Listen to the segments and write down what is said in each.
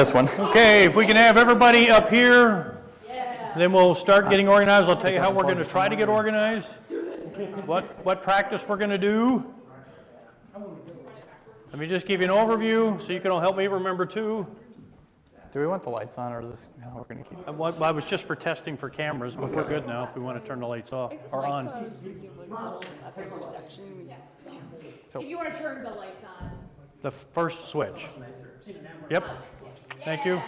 this one. Okay, if we can have everybody up here, then we'll start getting organized. I'll tell you how we're going to try to get organized, what practice we're going to do. Let me just give you an overview so you can all help me remember too. Do we want the lights on, or is this how we're going to keep it? I was just for testing for cameras, but we're good now if we want to turn the lights off or on. I was thinking of like upper section. If you want to turn the lights on. The first switch. Yep. Thank you.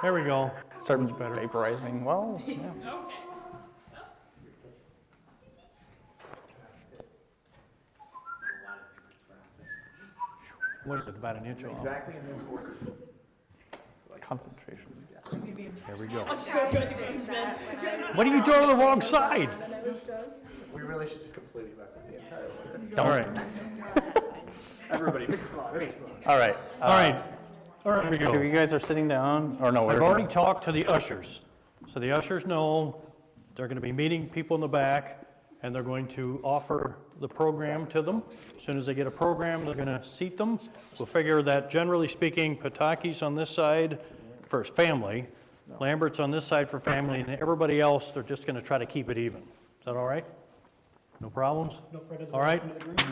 There we go. Start vaporizing. Well, yeah. What is it, about an inch off? Exactly in this order. Concentration. There we go. What What are you doing on the wrong side? We really should just completely mess up the entire order. All right. Everybody, big spot, big spot. All right. All right. All right, here we So go. you guys are sitting down, or no? I've we're- already talked to the ushers. So the ushers know they're going to be meeting people in the back, and they're going to offer the program to them. As soon as they get a program, they're going to seat them. We'll figure that, generally speaking, Pataki's on this side for family, Lambert's on this side for family, and everybody else, they're just going to try to keep it even. Is that all right? No problems? All right?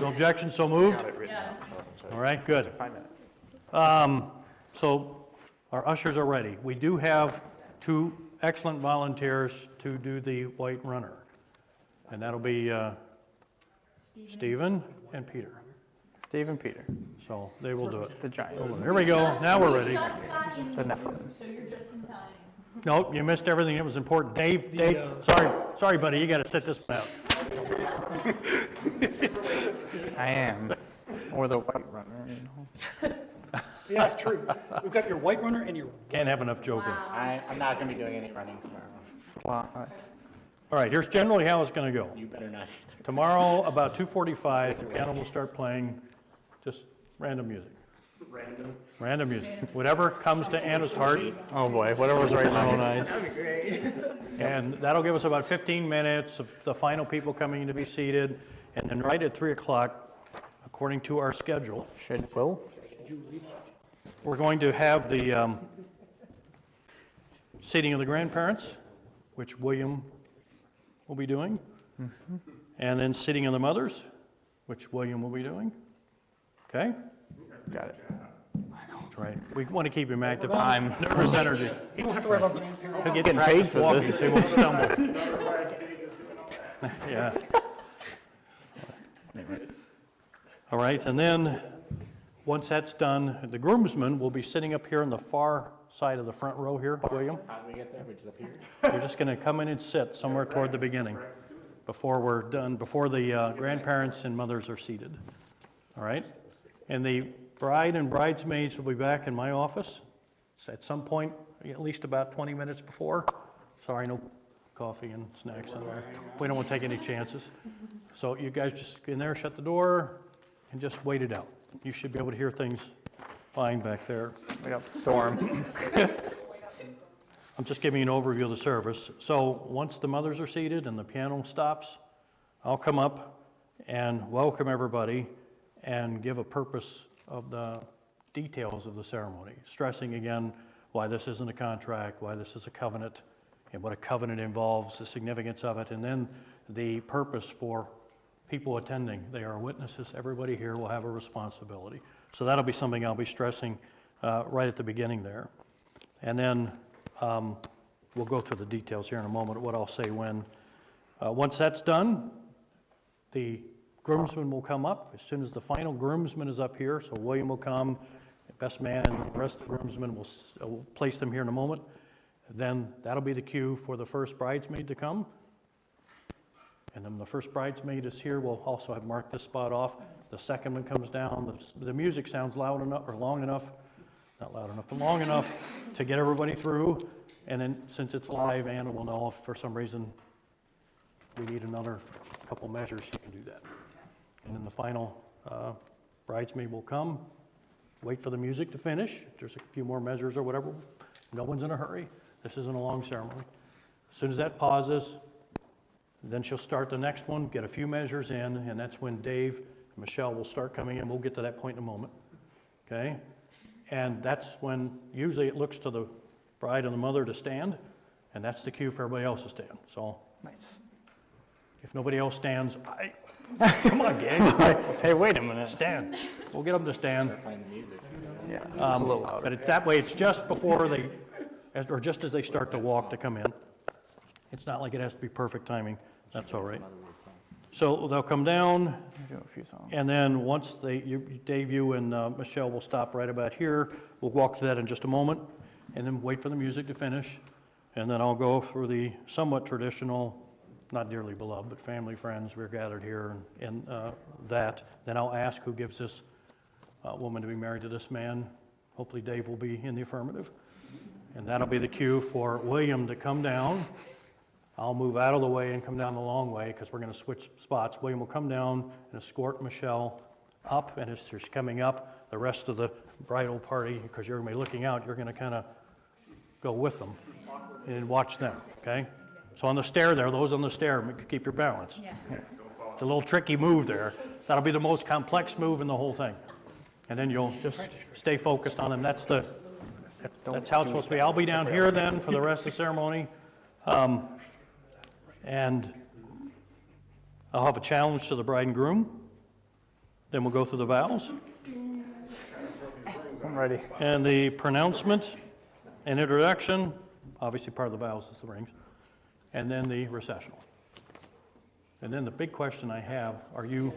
No objections, so moved? All right, good. 5 minutes. So our ushers are ready. We do have 2 excellent volunteers to do the white runner. And that'll be Stephen and Peter. Steve and Peter, So they will do it. the Giants. Here we go. Now we're ready. The Nephilim. So you're just in time. Nope, you missed everything that was important. Dave, sorry, buddy, you got to sit this one out. I am. Or the white runner, you know. Yeah, true. We've got your white runner and your. Can't have enough joking. I'm not going to be doing any running tomorrow. Well, All right, here's generally how it's going to go. You better not. Tomorrow, about 2:45, the piano will start playing just random music. Random music. Whatever comes to Anna's heart. oh boy, whatever's right in my own eyes. And that'll give us about 15 minutes of the final people coming to be seated. And then right at 3 o'clock, according to our schedule, Will? we're going to have the seating of the grandparents, which William will be doing. And then seating of the mothers, which William will be doing. Okay? Got it. That's right. We want to keep him active. I'm Nervous energy. You don't have to worry about grandparents. He'll get getting paid practice for walking this. so he won't stumble. Yeah. All right, and then, once that's done, the groomsmen will be sitting up here on the far side of the front row here, William. How do we get there? We just up here? You're just going to come in and sit somewhere toward the beginning, before we're done, before the grandparents and mothers are seated. All right? And the bride and bridesmaids will be back in my office at some point, at least about 20 minutes before. Sorry, no coffee and snacks in there. We don't want to take any chances. So you guys just get in there, shut the door, and just wait it out. You should be able to hear things fine back there. We got the storm. I'm just giving you an overview of the service. So once the mothers are seated and the piano stops, I'll come up and welcome everybody and give a purpose of the details of the ceremony, stressing again why this isn't a contract, why this is a covenant, and what a covenant involves, the significance of it, and then the purpose for people attending. They are witnesses. Everybody here will have a responsibility. So that'll be something I'll be stressing right at the beginning there. And then we'll go through the details here in a moment of what I'll say when. Once that's done, the groomsmen will come up. As soon as the final groomsman is up here, so William will come, the best man, and the rest of the groomsmen will place them here in a moment. Then that'll be the cue for the first bridesmaid to come. And then the first bridesmaid is here. We'll also have marked this spot off. The second one comes down. The music sounds loud enough, or long enough, not loud enough, but long enough to get everybody through. And then since it's live, Anna will know if for some reason we need another couple measures, you can do that. And then the final bridesmaid will come, wait for the music to finish. If there's a few more measures or whatever, no one's in a hurry. This isn't a long ceremony. As soon as that pauses, then she'll start the next one, get a few measures in, and that's when Dave and Michelle will start coming in. We'll get to that point in a moment, okay? And that's when, usually it looks to the bride and the mother to stand, and that's the cue for everybody else to stand. So if nobody else stands, come on, gang. Hey, wait a minute. Stand. We'll get them to stand. Yeah, it's a little louder. But it's that way, it's just before they, or just as they start to walk to come in. It's not like it has to be perfect timing. That's all right. So they'll come down, Do a few songs. and then once Dave, you and Michelle will stop right about here. We'll walk through that in just a moment, and then wait for the music to finish. And then I'll go through the somewhat traditional, not dearly beloved, but family, friends, we're gathered here, and that. Then I'll ask who gives this woman to be married to this man. Hopefully Dave will be in the affirmative. And that'll be the cue for William to come down. I'll move out of the way and come down the long way because we're going to switch spots. William will come down and escort Michelle up, and as she's coming up, the rest of the bridal party, because you're going to be looking out, you're going to kind of go with them and watch them, okay? So on the stair there, those on the stair, keep your balance. It's a little tricky move there. That'll be the most complex move in the whole thing. And then you'll just stay focused on them. That's how it's supposed to be. I'll be down here then for the rest of the ceremony. And I'll have a challenge to the bride and groom. Then we'll go through the vows I'm ready. and the pronouncement and introduction. Obviously, part of the vows is the rings. And then the recessional. And then the big question I have, are you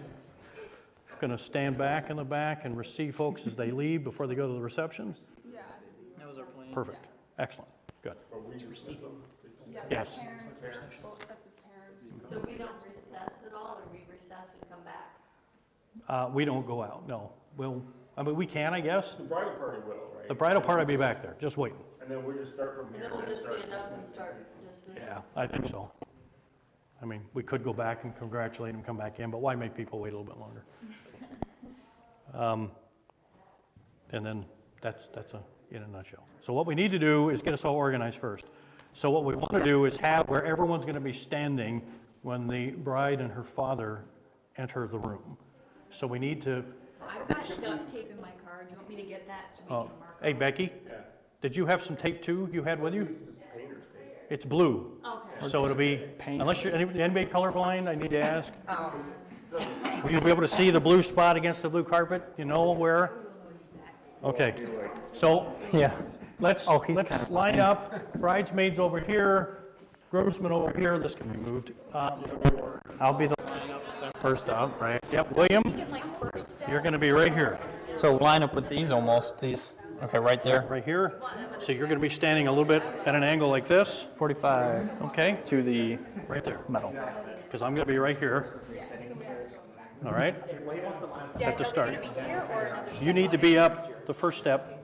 going to stand back in the back and receive folks as they leave before they go to the reception? Yeah. That was our plan. Perfect. Excellent. Good. Yeah. Yes. Parents, both sets of parents. So we don't recess at all, or we recess and come back? We don't go out, no. We can, I guess. The bridal party will, right? The bridal party will be back there, just waiting. And then we'll just start from And here. then we'll just start- stand up and start just. Yeah, I think so. I mean, we could go back and congratulate and come back in, but why make people wait a little bit longer? And then that's in a nutshell. So what we need to do is get us all organized first. So what we want to do is have where everyone's going to be standing when the bride and her father enter the room. So we need to, I've got duct tape in my car. Do you want me to get that so we can mark? hey Becky, did you have some tape too you had with you? It's blue. Okay. So it'll be, unless you're, anybody colorblind, I need to ask? Oh. Will you be able to see the blue spot against the blue carpet? You know where? Okay, so Yeah. let's he's kind of line up, bridesmaids over here, groomsmen over here, this can be moved. I'll be the first up, right? Yep, William, Like first step. you're gonna be right here, So line up with these almost, these, okay, right there. right here. So you're gonna be standing a little bit at an angle like this, 45 okay? to the Right there, metal. because I'm gonna be right here. All right? At the start. Are we gonna be here or another? You need to be up the first step.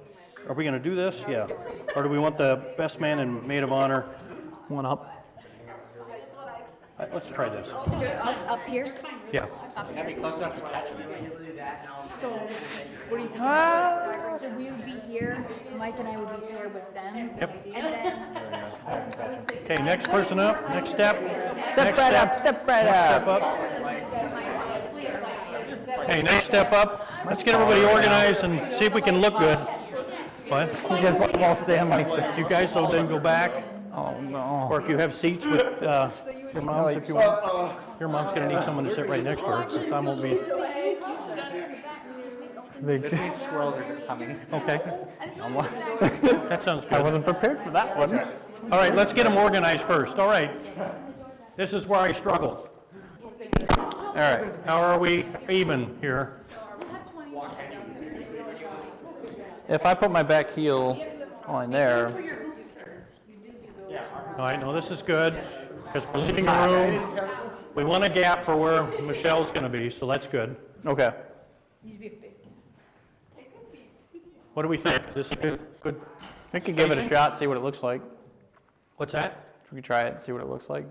Are we gonna do this? Yeah. Or do we want the best man and maid of honor? One up. Let's try this. Do us up here? Yeah. So, what do you think about this? So we would be here, Mike and I would be here with them. Yep. And then, Okay, next person up, next step. Step right up, step right Step up. up. Okay, next step up. Let's get everybody organized and see if we can look good. What? You just almost stand like this. You guys will then go back, Oh, no. or if you have seats with your moms, if you want. Your mom's gonna need someone to sit right next to her, since I won't be. This means swirls are coming. Okay, that sounds I good. wasn't prepared for that one. All right, let's get them organized first. All right. This is where I struggle. All right. How are we even here? If I put my back heel on there, All right, no, this is good, because we're leaving a room. We want a gap for where Michelle's gonna be, so that's good. okay. What do we think? Is this a good? We could give it a Spacing? shot, see what it looks like. What's that? We could try it and see what it looks like.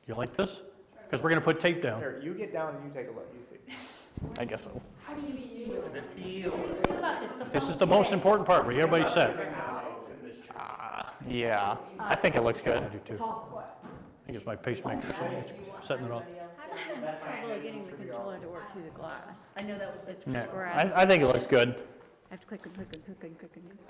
You like this? Because we're gonna put tape down. Here, you get down and you take a look, you see. I guess so. This is the most important part, where everybody's set. Yeah, I think it looks good. I do too. I think it's my pacemaker, so it's setting it off. Really getting the controller to work through the glass. I know that it's Yeah, sporadic. I think it looks good. I have to click and click and click and click and click.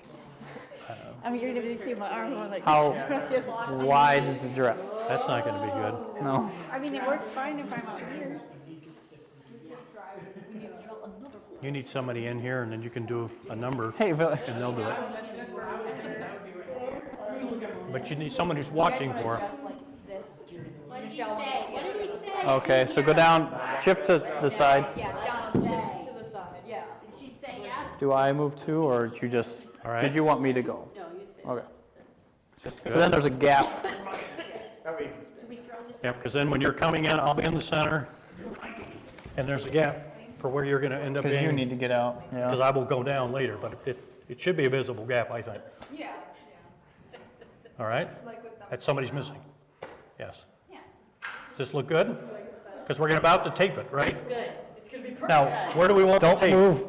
I'm going to see my arm going like How this. wide is the dress? That's not gonna be good. No. I mean, it works fine if I'm out here. You need somebody in here, and then you can do a number, Hey, Bill. and they'll do it. But you need someone who's watching for it. Michelle wants to see us. Okay, so go down, shift to the side. Yeah, down to the side, yeah. Did she say yes? Do I move too, or did you just, All right. did you want me to go? No, you stay. Okay. So then there's a gap. Yeah, because then when you're coming in, I'll be in the center, and there's a gap for where you're gonna end up Because you being. need to get out, Because yeah. I will go down later, but it should be a visible gap, I think. Yeah. All right? Like with them. That somebody's missing. Yes. Yeah. Does this look good? Because we're about to tape it, right? It's good. It's gonna be perfect. Now, where do we want to Don't tape? move.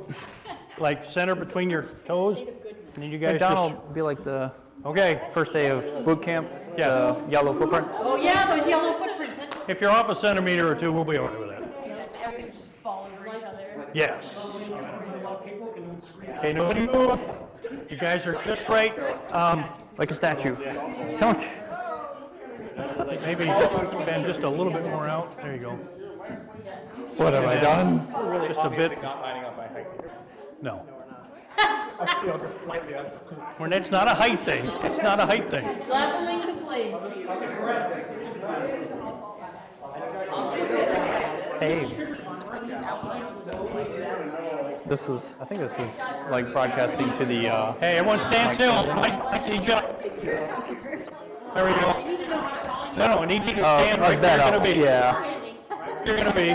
Like center between your toes? And then you guys McDonald just, be like the okay. first day of boot camp. Yes. The yellow footprints. Oh, yeah, those yellow footprints. If you're off a centimeter or two, we'll be all right with that. Everybody just fall over each other. Yes. Okay, nobody move. You guys are just right. Like a statue. Don't. Maybe just a little bit more out. There you go. What have I done? Just a bit. Not lining up by height. No. I feel just slightly up. It's not a height thing. It's not a height thing. Leveling the plane. Hey. I think this is like broadcasting to the, Hey, everyone stand still. Mike, need you. There we go. No, I need you to stand right that where you're up, gonna be. yeah. You're gonna be.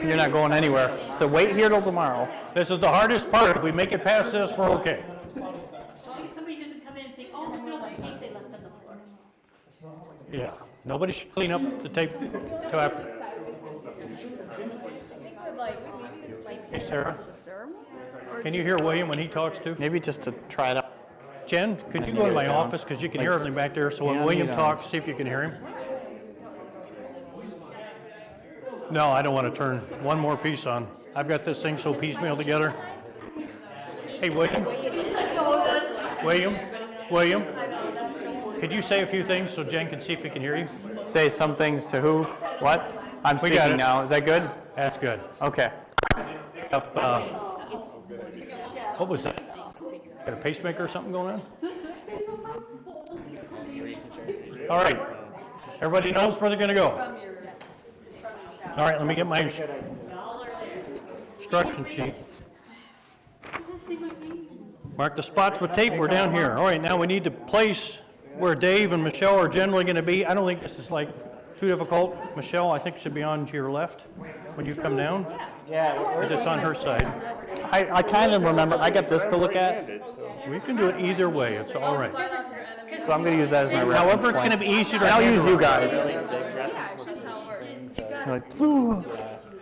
You're not going anywhere. So wait here till tomorrow. This is the hardest part. If we make it past this, we're okay. Somebody doesn't come in and think, oh, look at all the tape they left on the floor. Yeah. Nobody should clean up the tape till after. Hey, Sarah. Can you hear William when he talks too? Maybe just to try it out. Jen, could you go to my office, because you can hear everything back there, so when Yeah, William yeah. talks, see if you can hear him? No, I don't want to turn one more piece on. I've got this thing so piecemeal together. Hey, William? William? Could you say a few things so Jen can see if we can hear you? Say some things to who? What? I'm We got speaking it. now. Is that good? That's good. Okay. Up, what was that? Got a pacemaker or something going on? All right. Everybody knows where they're going to go. All right, let me get my instruction sheet. Mark the spots with tape. We're down here. All right, now we need to place where Dave and Michelle are generally going to be. I don't think this is like too difficult. Michelle, I think should be on to your left when you come down. Yeah. Because it's on her side. I kind of remember, I got this to look at, We can do it either way. It's all right. so I'm going to use that as my reference However, it's point. going to be easier to And I'll handle. use you guys. Like, "Phew."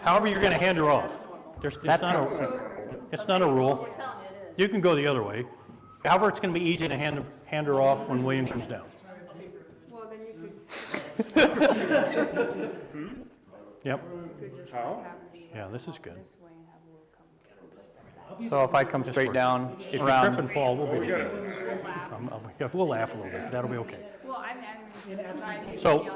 However, you're going to hand her off. It's not a rule. You can go the other way. However, it's going to be easy to hand her off when William comes down. Well, then you could. Yep. Yeah, this is good. So if I come straight down If you trip around, and fall, we'll be okay. We'll laugh a little bit. That'll be okay. Well, I'm So,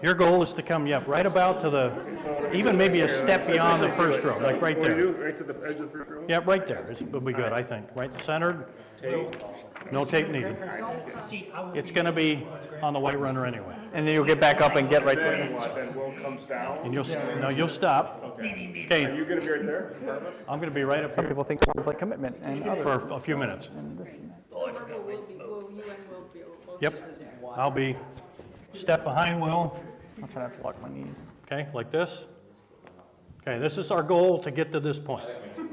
your goal is to come, right about to the, even maybe a step beyond the first row, like right there. Right to the edge of the first row? Yeah, right there. It'll be good, I think. Right centered. No tape needed. It's going to be on the white runner anyway. and then you'll get back up and get right there. Then Will comes down. And you'll stop. Are Okay, you gonna be right there? I'm going to be right up Some here people think it's like commitment, and for a few minutes. this and that. Yep. I'll be step behind Will, I'll try not to lock my knees. okay, like this. Okay, this is our goal to get to this point.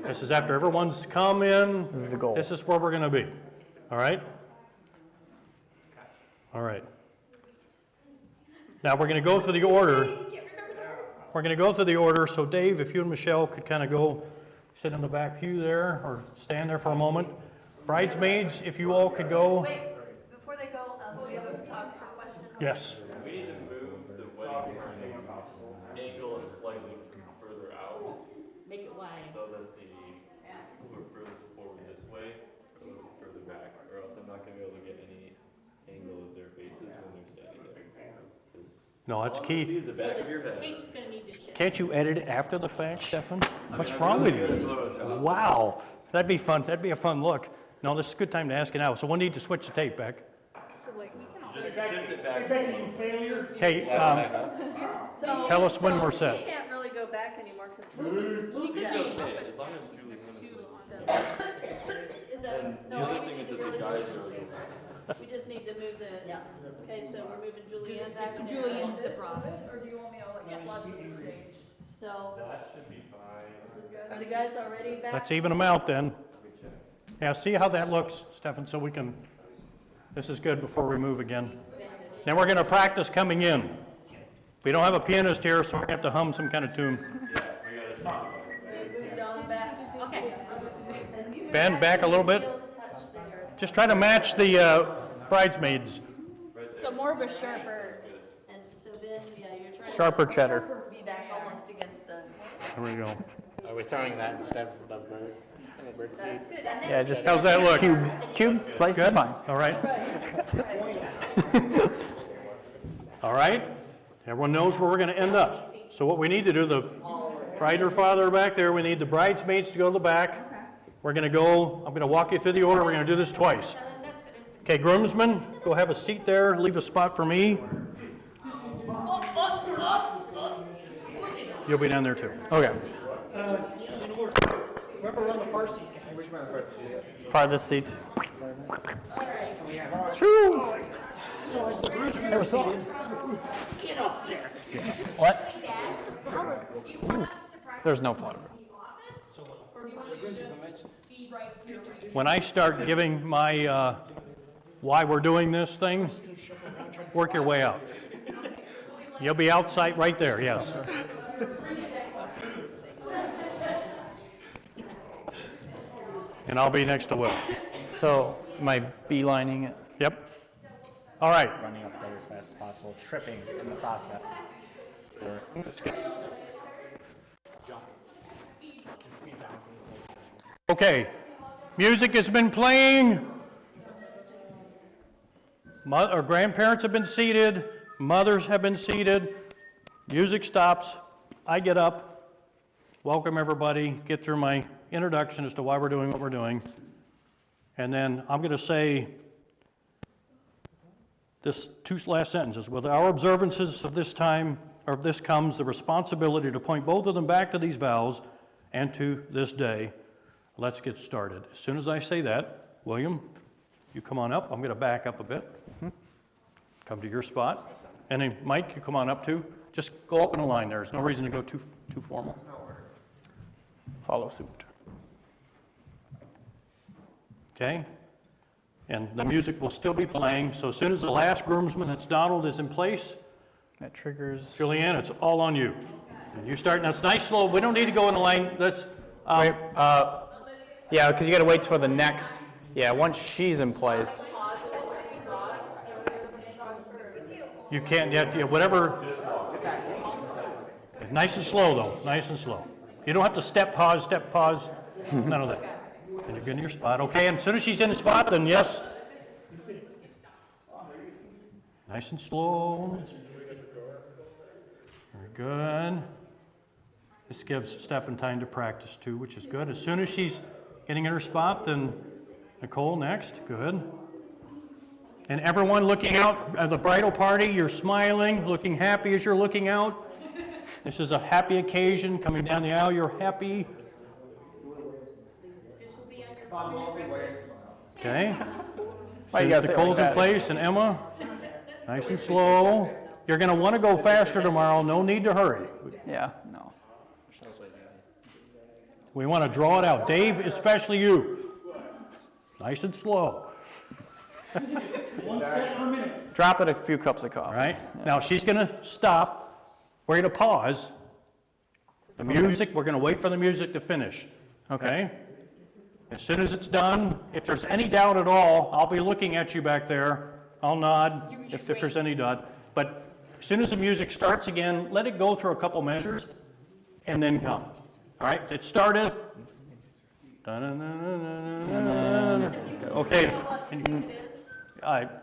This is after everyone's come in. This is the goal. This is where we're going to be. All right? All right. Now, we're going to go through the order. We're going to go through the order, so Dave, if you and Michelle could kind of go sit in the back pew there, or stand there for a moment. Bridesmaids, if you all could go. Wait, before they go, do we have a photographer question? Yes. We need to move the wedding angle slightly further out. No, it's key. So the tape's gonna need to shift. Can't you edit it after the fact, Stefan? What's wrong with you? Wow, that'd be fun. That'd be a fun look. No, this is a good time to ask it now. So we'll need to switch the tape back. So like, we can all. Okay, So. tell us when we're set. You can't really go back anymore, because you can change. As long as Julie Is that, so all we need to really do is, we just need to move the, okay, so we're moving Julianne back. So Julian's the problem, or do you want me to like flush the stage? So. That should be fine. Are the guys already back? Let's even them out then. Yeah, see how that looks, Stefan, so we can, this is good before we move again. Then we're gonna practice coming in. We don't have a pianist here, so we have to hum some kind of tune. Move Dawn back, okay. Ben, back a little bit. Touch there. Just try to match the bridesmaids. So more of a sharper. And so Ben, yeah, you're trying Sharper cheddar. to be back almost against the, There we go. Are we throwing that instead of the bird? The bird seed? that's good. And then Yeah, just How's that look? cube slice is Good? fine. All right. All right. Everyone knows where we're going to end up. So what we need to do, the bride or father are back there, we need the bridesmaids to go to the back. We're going to go, I'm going to walk you through the order. We're going to do this twice. Okay, groomsmen, go have a seat there. Leave a spot for me. You'll be down there too. Okay. Whoever on the far seat. Farthest seat. True. Never saw it. What? There's no photograph. When I start giving my why we're doing this thing, work your way out. You'll be outside right there, yes. And I'll be next to Will. So, am I beelining it? Yep. All right. Running up there as fast as possible, tripping in the process. Okay. Music has been playing. Our grandparents have been seated. Mothers have been seated. Music stops. I get up. Welcome everybody. Get through my introduction as to why we're doing what we're doing. And then I'm going to say this two last sentences. With our observances of this time, or of this comes the responsibility to point both of them back to these vows and to this day. Let's get started. As soon as I say that, William, you come on up. I'm going to back up a bit. Come to your spot. And then Mike, you come on up too. Just go up in a line there. There's no reason to go too formal. Follow suit. Okay? And the music will still be playing. So as soon as the last groomsman, that's Donald, is in place, That triggers. Julianne, it's all on you. And you start, now it's nice, slow. We don't need to go in a line. Let's, Wait, yeah, because you got to wait for the next. Yeah, once she's in place. you can't yet, yeah, whatever. Nice and slow though, nice and slow. You don't have to step, pause, none of that. And you're in your spot. Okay, and as soon as she's in the spot, then yes. Nice and slow. Very good. This gives Stefan time to practice too, which is good. As soon as she's getting in her spot, then Nicole next. Good. And everyone looking out at the bridal party, you're smiling, looking happy as you're looking out. This is a happy occasion. Coming down the aisle, you're happy. Okay. Why you Since gotta say it like Nicole's in that? place and Emma, nice and slow. You're going to want to go faster tomorrow. No need to hurry. Yeah, no. We want to draw it out. Dave, especially you. Nice and slow. Drop it a few cups of All coffee. right? Now she's going to stop. We're going to pause. The music, we're going to wait for the music to finish. Okay? As soon as it's done, if there's any doubt at all, I'll be looking at you back there. I'll nod if there's any doubt. But as soon as the music starts again, let it go through a couple measures and then come. All right? It started. Okay.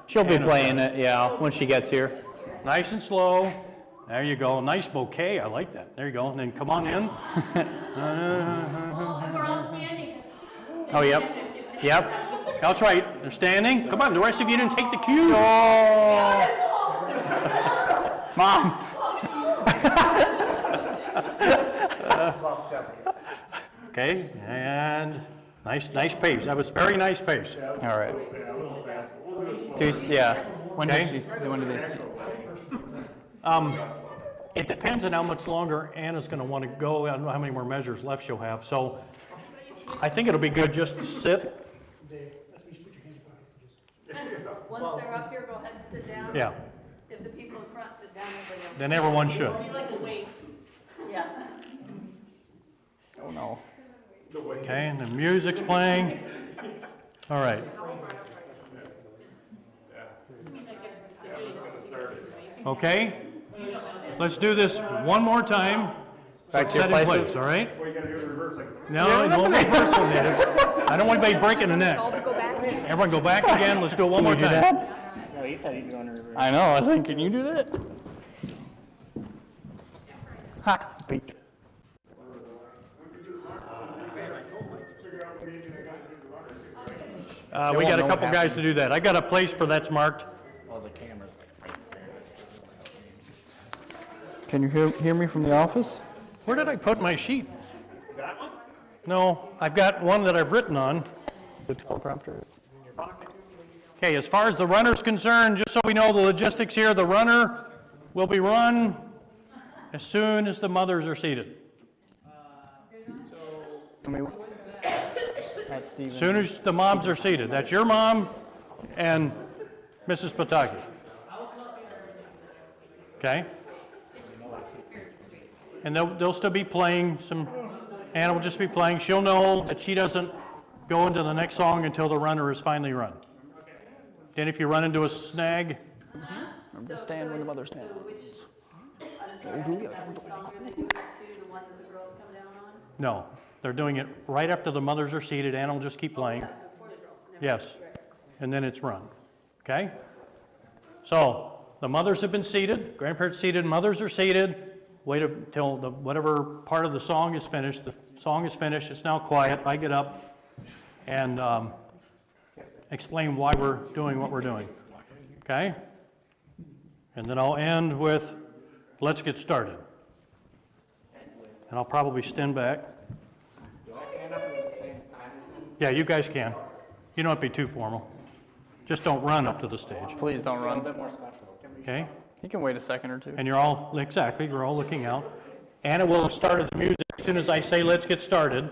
She'll be playing it, yeah, when she gets here. Nice and slow. There you go. Nice bouquet. I like that. There you go. And then come on in. We're all standing. Oh, yep. Yep. That's right. They're standing. Come on. The rest of you didn't take the cue. Mom. Okay. And nice pace. That was very nice pace. All right. Yeah. When Okay. when do they see? It depends on how much longer Anna's going to want to go. I don't know how many more measures left she'll have. So I think it'll be good just to sit. Once they're up here, go ahead and sit down. Yeah. If the people in front sit down, everybody else. Then everyone should. Yeah. Oh no. Okay. And the music's playing. All right. Okay. Let's do this one more time. So Back it's to your set in places. place, all right? Well, you gotta do the reverse, like, No, no reversal needed. I don't want anybody breaking the neck. All to go back. Everyone go back again. Let's do it one more Can you do time. that? No, he said he's going to reverse. I know. I was thinking, can you do that? Ha. Beat. We got a couple guys to do that. I got a place for that's marked. Can you hear me from the office? Where did I put my sheet? That one? No, I've got one that I've written on. The teleprompter. Okay, as far as the runner's concerned, just so we know the logistics here, the runner will be run as soon as the mothers are seated. That's Steven. As soon as the moms are seated. That's your mom and Mrs. Pataki. Okay? And they'll still be playing some, Anna will just be playing. She'll know that she doesn't go into the next song until the runner is finally run. Then if you run into a snag, Remember to stand when the mother stands. I'm sorry, I missed that. Which song is it? To the one that the girls come down on? no. They're doing it right after the mothers are seated. Anna will just keep playing. Before the girls. Yes. And then it's run. Okay? So the mothers have been seated, grandparents seated, mothers are seated. Wait until whatever part of the song is finished. The song is finished. It's now quiet. I get up and explain why we're doing what we're doing. Okay? And then I'll end with, let's get started. And I'll probably stand back. Do I stand up at the same time as him? Yeah, you guys can. You don't have to be too formal. Just don't run up to the stage. Please don't A run. little bit more special. Okay? You can wait a second or two. And you're all, exactly, you're all looking out. Anna will have started the music as soon as I say, let's get started.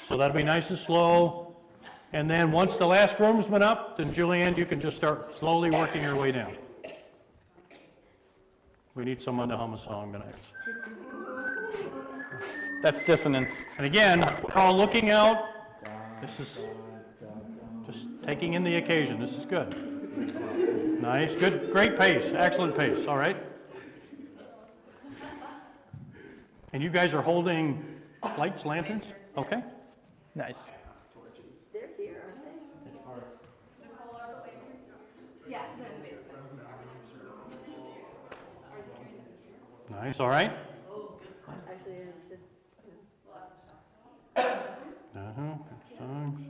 So that'll be nice and slow. And then once the last room's been up, then Julianne, you can just start slowly working your way down. We need someone to hum a song next. That's dissonance. And again, we're all looking out. This is just taking in the occasion. This is good. Nice, good, great pace, excellent pace, all right? And you guys are holding lights, lanterns? Okay? Nice. They're here, aren't they? Yeah, they're in the basement. Nice, all right? Actually, I should. Good songs.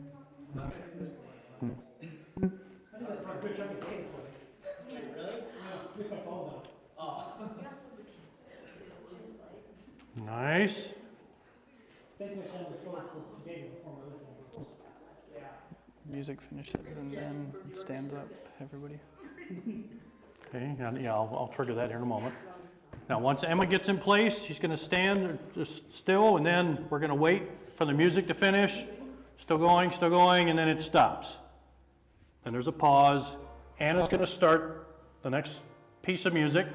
Nice. Music finishes and then stands up, everybody. Okay, yeah, I'll trigger that here in a moment. Now, once Emma gets in place, she's going to stand just still, and then we're going to wait for the music to finish. Still going, and then it stops. Then there's a pause. Anna's going to start the next piece of music.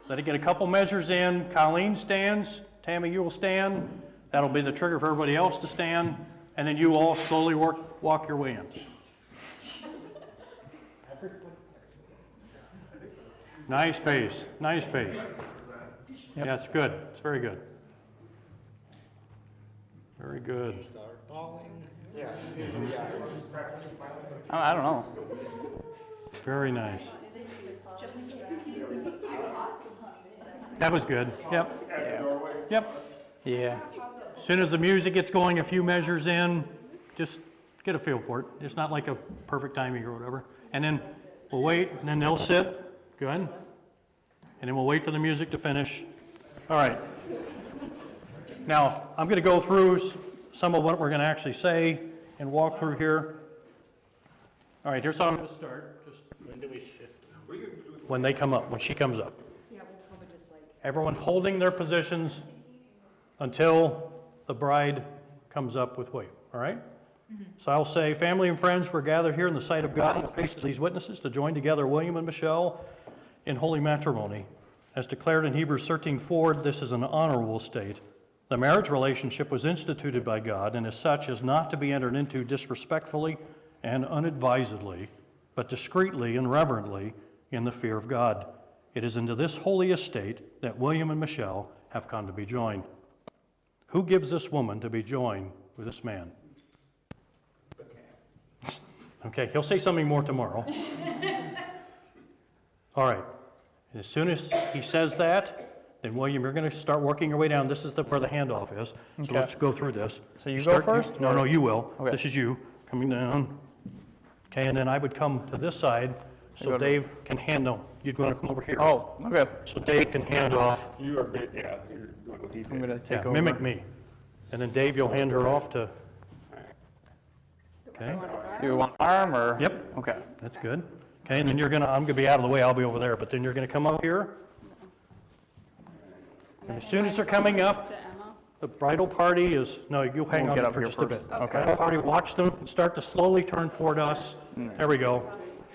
Let it get a couple measures in. Colleen stands. Tammy, you will stand. That'll be the trigger for everybody else to stand. And then you all slowly walk your way in. Nice pace, nice pace. Yep. Yeah, it's good. It's very good. Very good. I don't know. Very nice. That was good. Yep. Yep. Yeah. As soon as the music gets going, a few measures in, just get a feel for it. It's not like a perfect timing or whatever. And then we'll wait, and then they'll sit. Good. And then we'll wait for the music to finish. All right. Now, I'm going to go through some of what we're going to actually say and walk through here. All right, here's how I'm going to start. Just when do we shift? When they come up, when she comes up. Yeah, we'll probably just like. Everyone holding their positions until the bride comes up with William, all right? So I'll say, family and friends, we're gathered here in the sight of God in the face of these witnesses to join together William and Michelle in holy matrimony. As declared in Hebrews 13:4, this is an honorable state. The marriage relationship was instituted by God, and as such is not to be entered into disrespectfully and unadvisedly, but discreetly and reverently in the fear of God. It is into this holy estate that William and Michelle have come to be joined. Who gives this woman to be joined with this man? Okay, he'll say something more tomorrow. All right. As soon as he says that, then William, you're going to start working your way down. This is where the handoff is. So Okay. let's go through this. So you go first, No, or- no, you will. Okay. This is you coming down. Okay, and then I would come to this side so go to- Dave can hand them. You'd want to come over here. Oh, okay. So Dave can hand off. You are big, yeah, you're doing what he I'm did. gonna take Yeah, over. mimic me. And then Dave, you'll hand her off to. Okay. Do you want arm or? Yep. Okay. That's good. Okay, and then I'm gonna be out of the way, I'll be over there, but then you're gonna come up here. And as soon as they're coming up, the bridal party is, no, you'll hang We'll on get it up for here just a bit. first. Okay. Bridal party, watch them start to slowly turn toward us. There we go.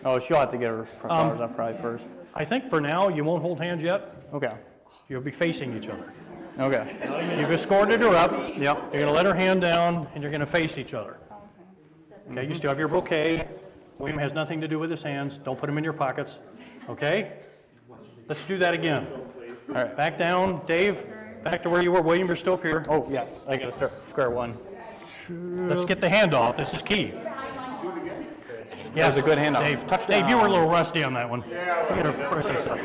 Oh, she'll have to get her flowers up probably first. I think for now, you won't hold hands yet. Okay. You'll be facing each other. Okay. You've escorted her up. Yep. You're gonna let her hand down, and you're gonna face each other. Okay, you still have your bouquet. William has nothing to do with his hands. Don't put them in your pockets, okay? Let's do that again. All right. Back down, Dave, back to where you were. William, you're still up here. Oh, yes. I gotta start square one. Let's get the handoff, this is key. That was a good handoff. Dave, you were a little rusty on that one. Yeah, You gotta press this up.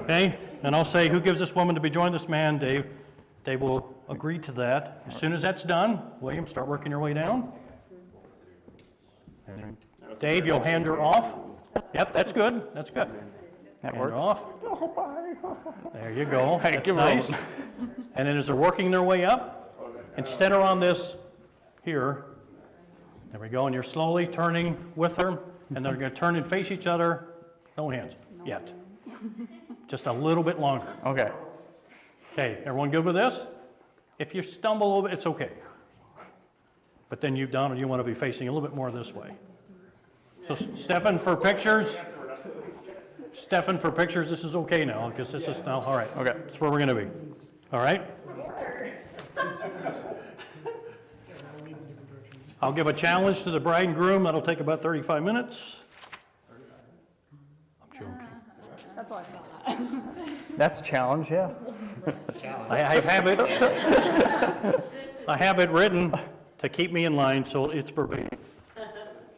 Okay, and I'll say, who gives this woman to be joined this man? Dave. Dave will agree to that. As soon as that's done, William, start working your way down. And Dave, you'll hand her off. Yep, that's good, that's good. That Hand her works. off. There you go, Hey, that's give her a nice. And then as they're working their way up, and center on this here. There we go, and you're slowly turning with her, and they're gonna turn and face each other. No hands, yet. Just a little bit longer. Okay. Okay, everyone good with this? If you stumble a little bit, it's okay. But then you, Donald, you want to be facing a little bit more this way. So Stefan, for pictures, this is okay now, because this is now, all right. Okay. That's where we're going to be. All right? I'll give a challenge to the bride and groom. That'll take about 35 minutes. I'm joking. That's all I thought. That's a challenge, yeah. I have it written to keep me in line, so it's verbatim.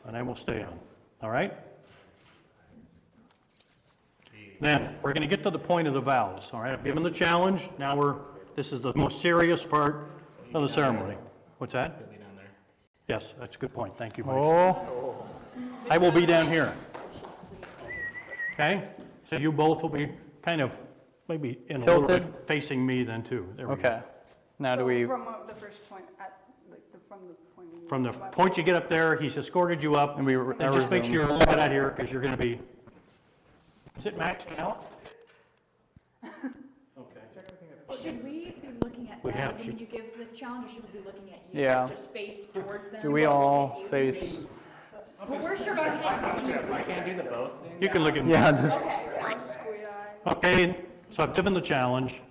And I will stay on, all right? Then, we're gonna get to the point of the vows, all right? I've given the challenge, now this is the most serious part of the ceremony. What's that? Yes, that's a good point, thank you, Mike. Oh, I will be down here. Okay? So you both will be kind of, maybe in a little Tilted? bit facing me then too. There we go. okay. Now do we, From the first point, from the point. From the point you get up there, he's escorted you up. And we And just make sure you're a little bit out here, because you're gonna be, is it maxing out? Okay. Should we be looking at We them have- when you give the challenge, or should we be looking at you? Yeah. Just face towards them? do we all face? Well, where should our heads be? You can look at me. Yeah, just- I'll squeeze eye. Okay, so I've given the challenge.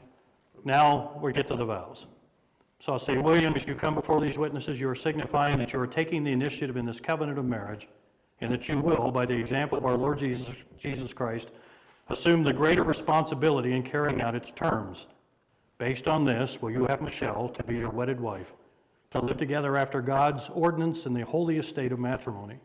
Now we get to the vows. So I'll say, William, as you come before these witnesses, you are signifying that you are taking the initiative in this covenant of marriage, and that you will, by the example of our Lord Jesus Christ, assume the greater responsibility in carrying out its terms. Based on this, will you have Michelle to be your wedded wife, to live together after God's ordinance in the holy estate of matrimony?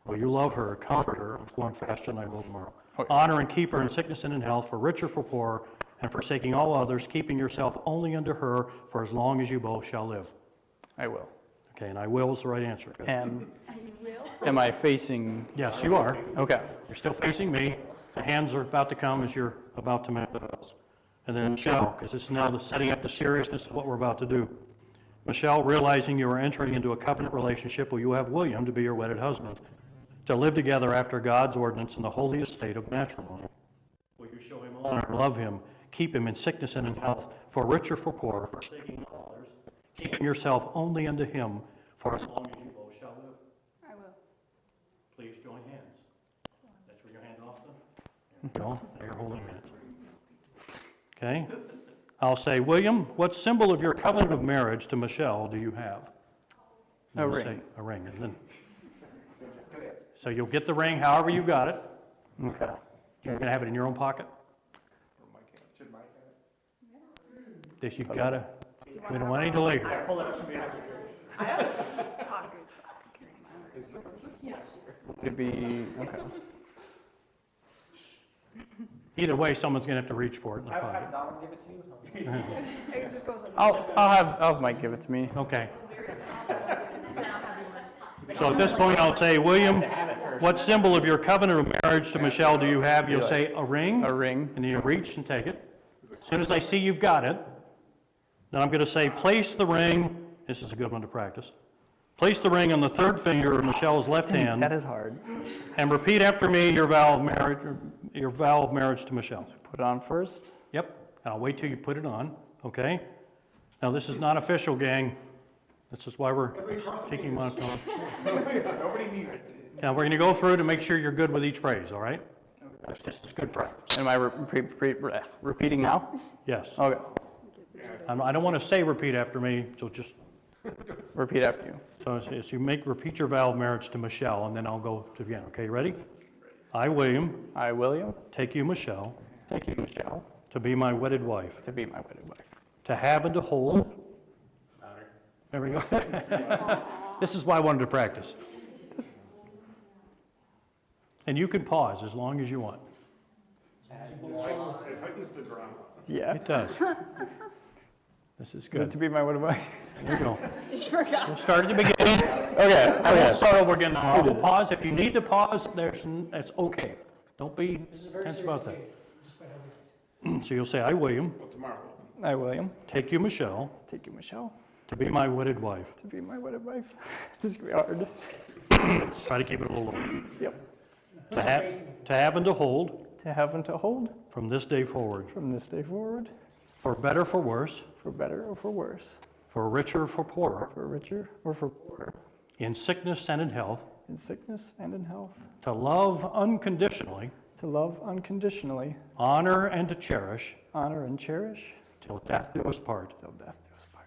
Will you love her, comfort her, I'm going faster than I will tomorrow, honor and keep her in sickness and in health, for rich or for poor, and forsaking all others, keeping yourself only unto her for as long as you both shall live. I will. Okay, and I will is the right answer. Good. And am I facing? Yes, you are. Okay. You're still facing me. The hands are about to come as you're about to make the vows. And then Michelle, because this is now the setting up the seriousness of what we're about to do. Michelle, realizing you are entering into a covenant relationship, will you have William to be your wedded husband, to live together after God's ordinance in the holy estate of matrimony? Will you show him honor, love him, keep him in sickness and in health, for rich or for poor, forsaking all others, keeping yourself only unto him for as long as you both shall live? I will. Please join hands. That's where your hand off then? There you go. Now you're holding hands. Okay. I'll say, William, what symbol of your covenant of marriage to Michelle do you have? A You'll ring. say, a ring. And then, so you'll get the ring however you got it. Okay. You're going to have it in your own pocket? Should Mike have it? This you've got to, we don't want any delay here. Pockets. Could be, okay. Either way, someone's going to have to reach for it in the pocket. Have Don give it to you? It just goes like. I'll have Mike give it to me. Okay. So at this point, I'll say, William, what symbol of your covenant of marriage to Michelle do you have? You'll say, a ring. A ring. And then you reach and take it. As soon as I see you've got it, then I'm going to say, place the ring. This is a good one to practice. Place the ring on the third finger of Michelle's left hand. That is hard. And repeat after me your vow of marriage to Michelle. Put it on first. Yep. And I'll wait till you put it on. Okay. Now this is not official, gang. This is why we're taking my time. Nobody knew it. Now we're going to go through to make sure you're good with each phrase. All right. This is good practice. Am I repeating now? Yes. Okay. I don't want to say repeat after me, so just Repeat after you. so as you repeat your vow of marriage to Michelle, and then I'll go to again. Okay, you ready? I, William, I, William, take you, Michelle, take you, Michelle, to be my wedded wife, to be my wedded wife. to have and to hold. There we go. This is why I wanted to practice. And you can pause as long as you want. It heightens the drama. Yeah. It does. This is Is it good. to be my wedded wife? There you go. We'll start at the beginning. Okay. I won't Okay. start over again now. I'll pause. If you need to pause, that's okay. Don't be tense about that. So you'll say, I, William, Well, tomorrow. I, William, take you, Michelle, take you, Michelle, to be my wedded wife. to be my wedded wife. This is gonna be hard. Try to keep it a little low. Yep. To have and to hold To have and to hold from this day forward, from this day forward, for better, for worse, for better or for worse, for richer, for poorer, for richer or for poorer, in sickness and in health, in sickness and in health, to love unconditionally, to love unconditionally, honor and to cherish, honor and cherish, till death do us part. till death do us part.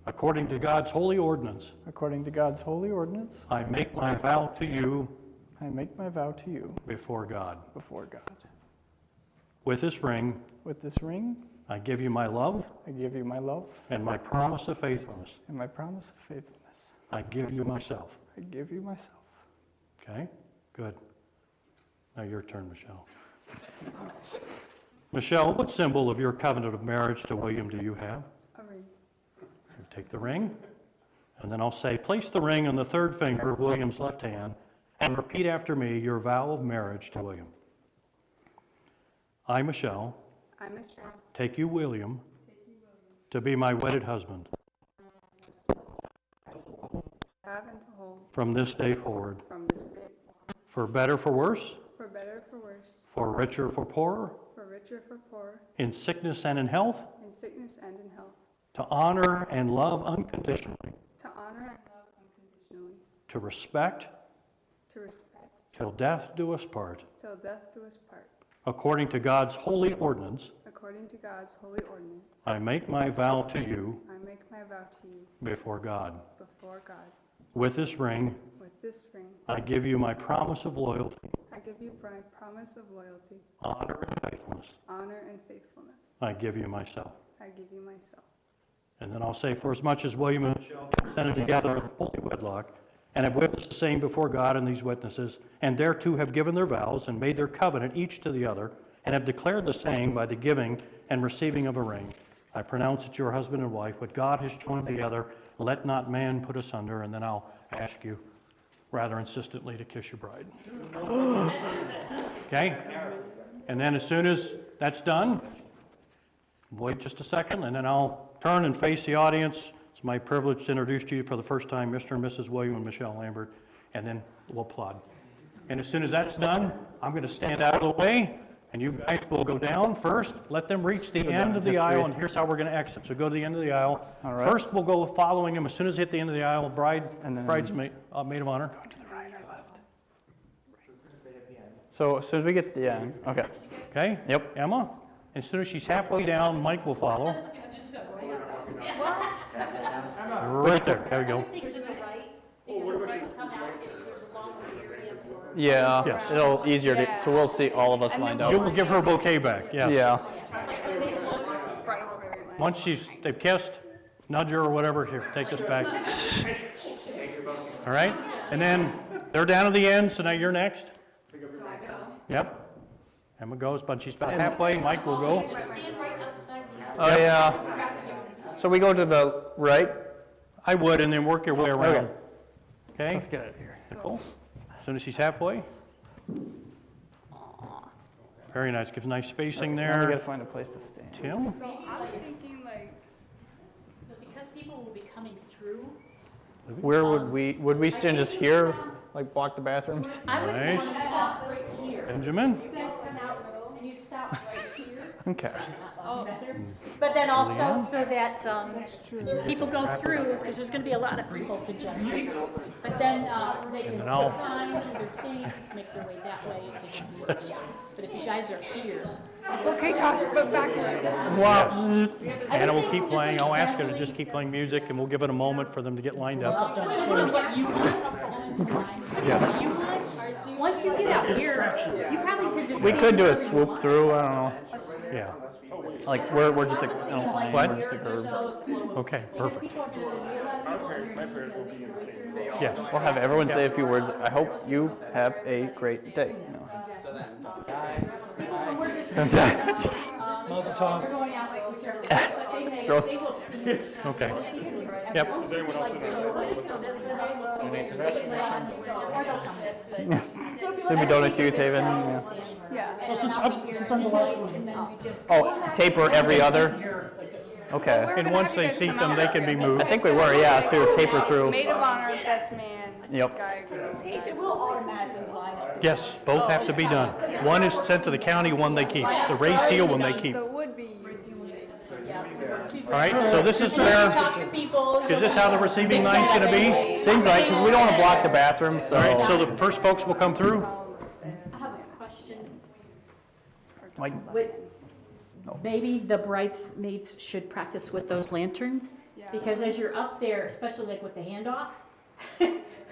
According to God's holy ordinance, According to God's holy ordinance, I make my vow to you I make my vow to you before God. before God. With this ring, With this ring, I give you my love I give you my love and my promise of faithfulness. and my promise of faithfulness. I give you myself. I give you myself. Okay? Good. Now your turn, Michelle. Michelle, what symbol of your covenant of marriage to William do you have? A ring. You take the ring, and then I'll say, place the ring on the third finger of William's left hand, and repeat after me your vow of marriage to William. I, Michelle, I, Michelle, take you, William, to be my wedded husband have and to hold from this day forward, from this day, for better, for worse, for better, for worse, for richer, for poorer, for richer, for poorer, in sickness and in health, in sickness and in health, to honor and love unconditionally, to honor and love unconditionally, to respect to respect, till death do us part, till death do us part. according to God's holy ordinance. According to God's holy ordinance, I make my vow to you I make my vow to you before God. before God. With this ring, With this ring, I give you my promise of loyalty, I give you my promise of loyalty, honor, and faithfulness. honor, and faithfulness. I give you myself. I give you myself. And then I'll say, for as much as William and Michelle consented together in holy wedlock, and have witnessed the same before God and these witnesses, and thereto have given their vows and made their covenant each to the other, and have declared the same by the giving and receiving of a ring. I pronounce that you are husband and wife, what God has joined together, let not man put asunder. And then I'll ask you rather insistently to kiss your bride. Okay? And then as soon as that's done, wait just a second, and then I'll turn and face the audience. It's my privilege to introduce to you for the first time Mr. and Mrs. William and Michelle Lambert, and then we'll applaud. And as soon as that's done, I'm going to stand out of the way, and you guys will go down first. Let them reach the end of the aisle, and here's how we're going to exit. So go to the end of the aisle. All right. First, we'll go following them. As soon as they hit the end of the aisle, bridesmaid of honor. So as soon as we get to the end, okay. Okay? Yep. Emma? As soon as she's halfway down, Mike will follow. Right there. There we go. I think to the right, because when you come out, there's a longer area for. Yeah, Yes. it'll easier to, so we'll see all of us lined You up. will give her a bouquet back, yes. Yeah, Once they've kissed, nudge her or whatever, here, take this back. All right? And then they're down at the end, so now you're next. Yep. Emma goes, but she's about halfway. Mike will go. Stand right outside the. oh yeah. So we go to the right? I would, and then work your way around. Okay? Let's get out of here. Nicole? As soon as she's halfway. Very nice. Give nice spacing Now we gotta there. find a place to stand. Tim? So I'm thinking like, Because people will be coming through. Where would we stand just here, like block the bathrooms? I would want Nice. to stop right here. Benjamin? You guys come out and you stop right here. Okay. But then also so that people go through, because there's going to be a lot of people congested. But then they can I'll- sign their things, make their way that way. They can use the shop. But if you guys are here. okay, Tosh, but backwards. Wow. Anna will keep playing. I'll ask her to just keep playing music, and we'll give it a moment for them to get lined up. What you want. You want. Once you get out here, you probably could just. We could do a swoop through, I don't know. Yeah. Like we're just a, What? we're just a curve. Okay, perfect. Yes. We'll have everyone say a few words. I hope you have a great day. You know. Mazel tov. So, Okay. Yep. maybe donate to Youth Haven. Yeah. Yeah. Well, since I'm the last one. Oh, taper every other. Okay. And once they seat them, they can be moved. I think we were, yeah. So taper through. Maid of honor, best man, Yep. guy, girl. It will automatically line up. Yes, both have to be done. One is sent to the county, one they keep. The race seal, one they keep. So it would be All right, so this is where, Talk to people. is this how the receiving line's gonna be? Seems like, because we don't want to block the bathroom, so. All right, so the first folks will come through? I have a question. Like, Maybe the bridesmaids should practice with those lanterns? Because as you're up there, especially like with the handoff,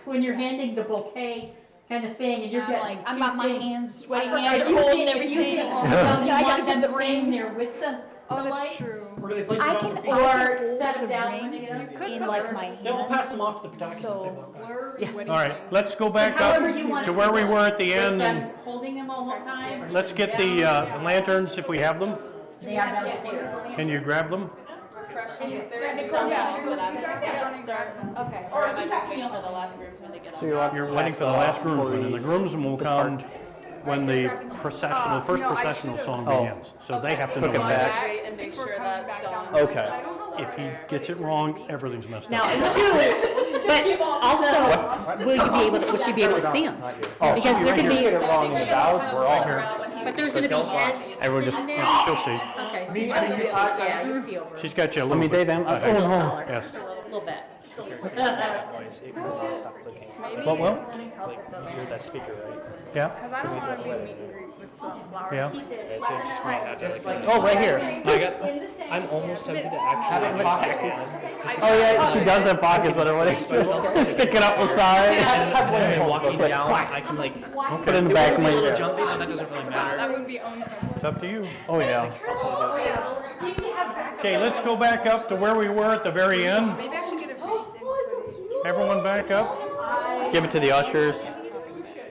when you're handing the bouquet kind of thing and you're getting like I've two got my things. hands, sweaty If hands you are holding think- if you everything. think, well, you I gotta want them get the staying ring. there with the Oh, that's lights? true. Where do they place I them on can the feet? Or set them down when they get up? could in put like her- my They'll pass hands. them off to the ptaxis if they So want back. Wedding All right, ring. let's go back However you up want to it where we go. were at the With end, them and holding them all the time? or let's get sitting the down? lanterns if we have them. They are downstairs. Can you grab them? Okay. Or am I just waiting for the last groups when they get so on? you'll have to You're waiting pass for the off last before groomsmen, and the we- groomsmen will come when the processional, first no, I processional should've- song Oh. begins. So they have to Took it know. back. Wait and make If we're sure coming that back Dawn. down. Okay. If he gets it wrong, everything's messed Now, up. but also, will you be able to, will she be able to see them? Oh, Because there could you be, get it wrong in the vows, we're all here. but there's gonna be heads Everyone just, sitting there. She'll see. Okay, so you're gonna see, yeah, you see over She's got you a let little me bit. date them. Oh, no. Yes. a little bit. What will? You're that speaker, right? Yeah, Cause I don't wanna be meet and greet with flowers. yeah. Oh, right here. I'm almost tempted to actually tack it on. Oh, yeah, she does have pockets on her wedding. Just stick it up the side. And walking down, I can like Put it in the back of my ear. jump in, and that doesn't really matter. That would be uncomfortable. It's up to you. Oh, yeah. Okay, let's go back up to where we were at the very end. Maybe I should get a face in. Everyone back up. Give it to the ushers.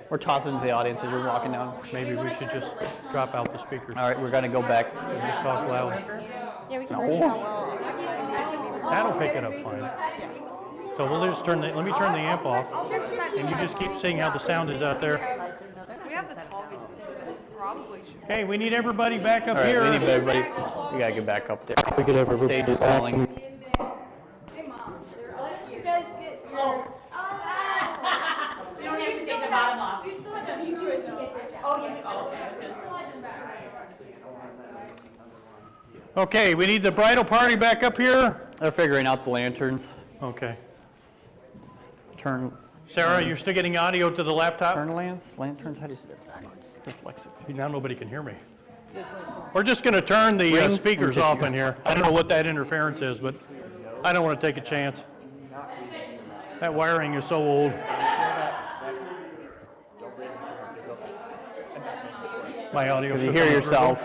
We're tossing to the audience as you're walking down. Maybe we should just drop out the speakers. All right, we're gonna go back. And just talk loud. Yeah, we can see how well. That'll pick it up fine. So we'll just let me turn the amp off, and you just keep seeing how the sound is out there. We have the tall pieces, so probably should. Hey, we need everybody back up All right, here. we need everybody. We gotta get back up there. We could have everybody Stage is back. calling. You guys get your. You don't have to take the bottom off. You still have to do it to get this out. Oh, yes. Oh, Okay, we need the bridal party back up here. They're figuring out the lanterns. Okay. Turn Sarah, you're still getting audio to the laptop? lanterns. How do you say that backwards? Dyslexic. Now nobody can hear me. We're just going to turn the Rings speakers and off in here. I don't know what that interference is, but I don't want to take a chance. That wiring is so old. My audio. Because you hear yourself.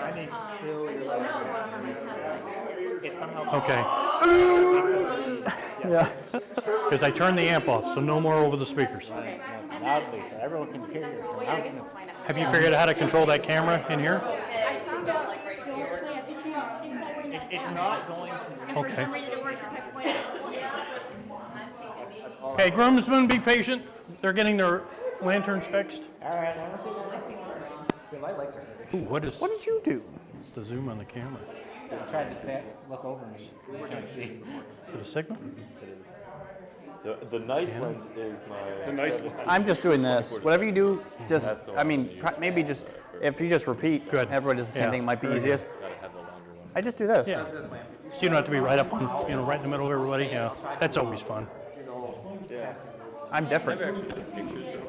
Okay. Yeah. Because I turned the amp off, so no more over the speakers. Loudly, so everyone can hear your pronouncements. Have you figured out how to control that camera in here? It's not going to. Okay. Okay, groomsmen, be patient. They're getting their lanterns fixed. All right, my legs are hurting. Ooh, what What did you do? It's the zoom on the camera. I tried to look over me. I can't see. Is it a signal? The nice lens is my. The nice lens. I'm just doing this. Whatever you do, just, I mean, maybe just, if you just repeat, Good. everybody does the same Yeah. thing, it might be easiest. Gotta have the longer one. I just do this. Yeah. So you don't have to be right up on, right in the middle of everybody. Yeah, that's always fun. I'm different. I've actually done pictures.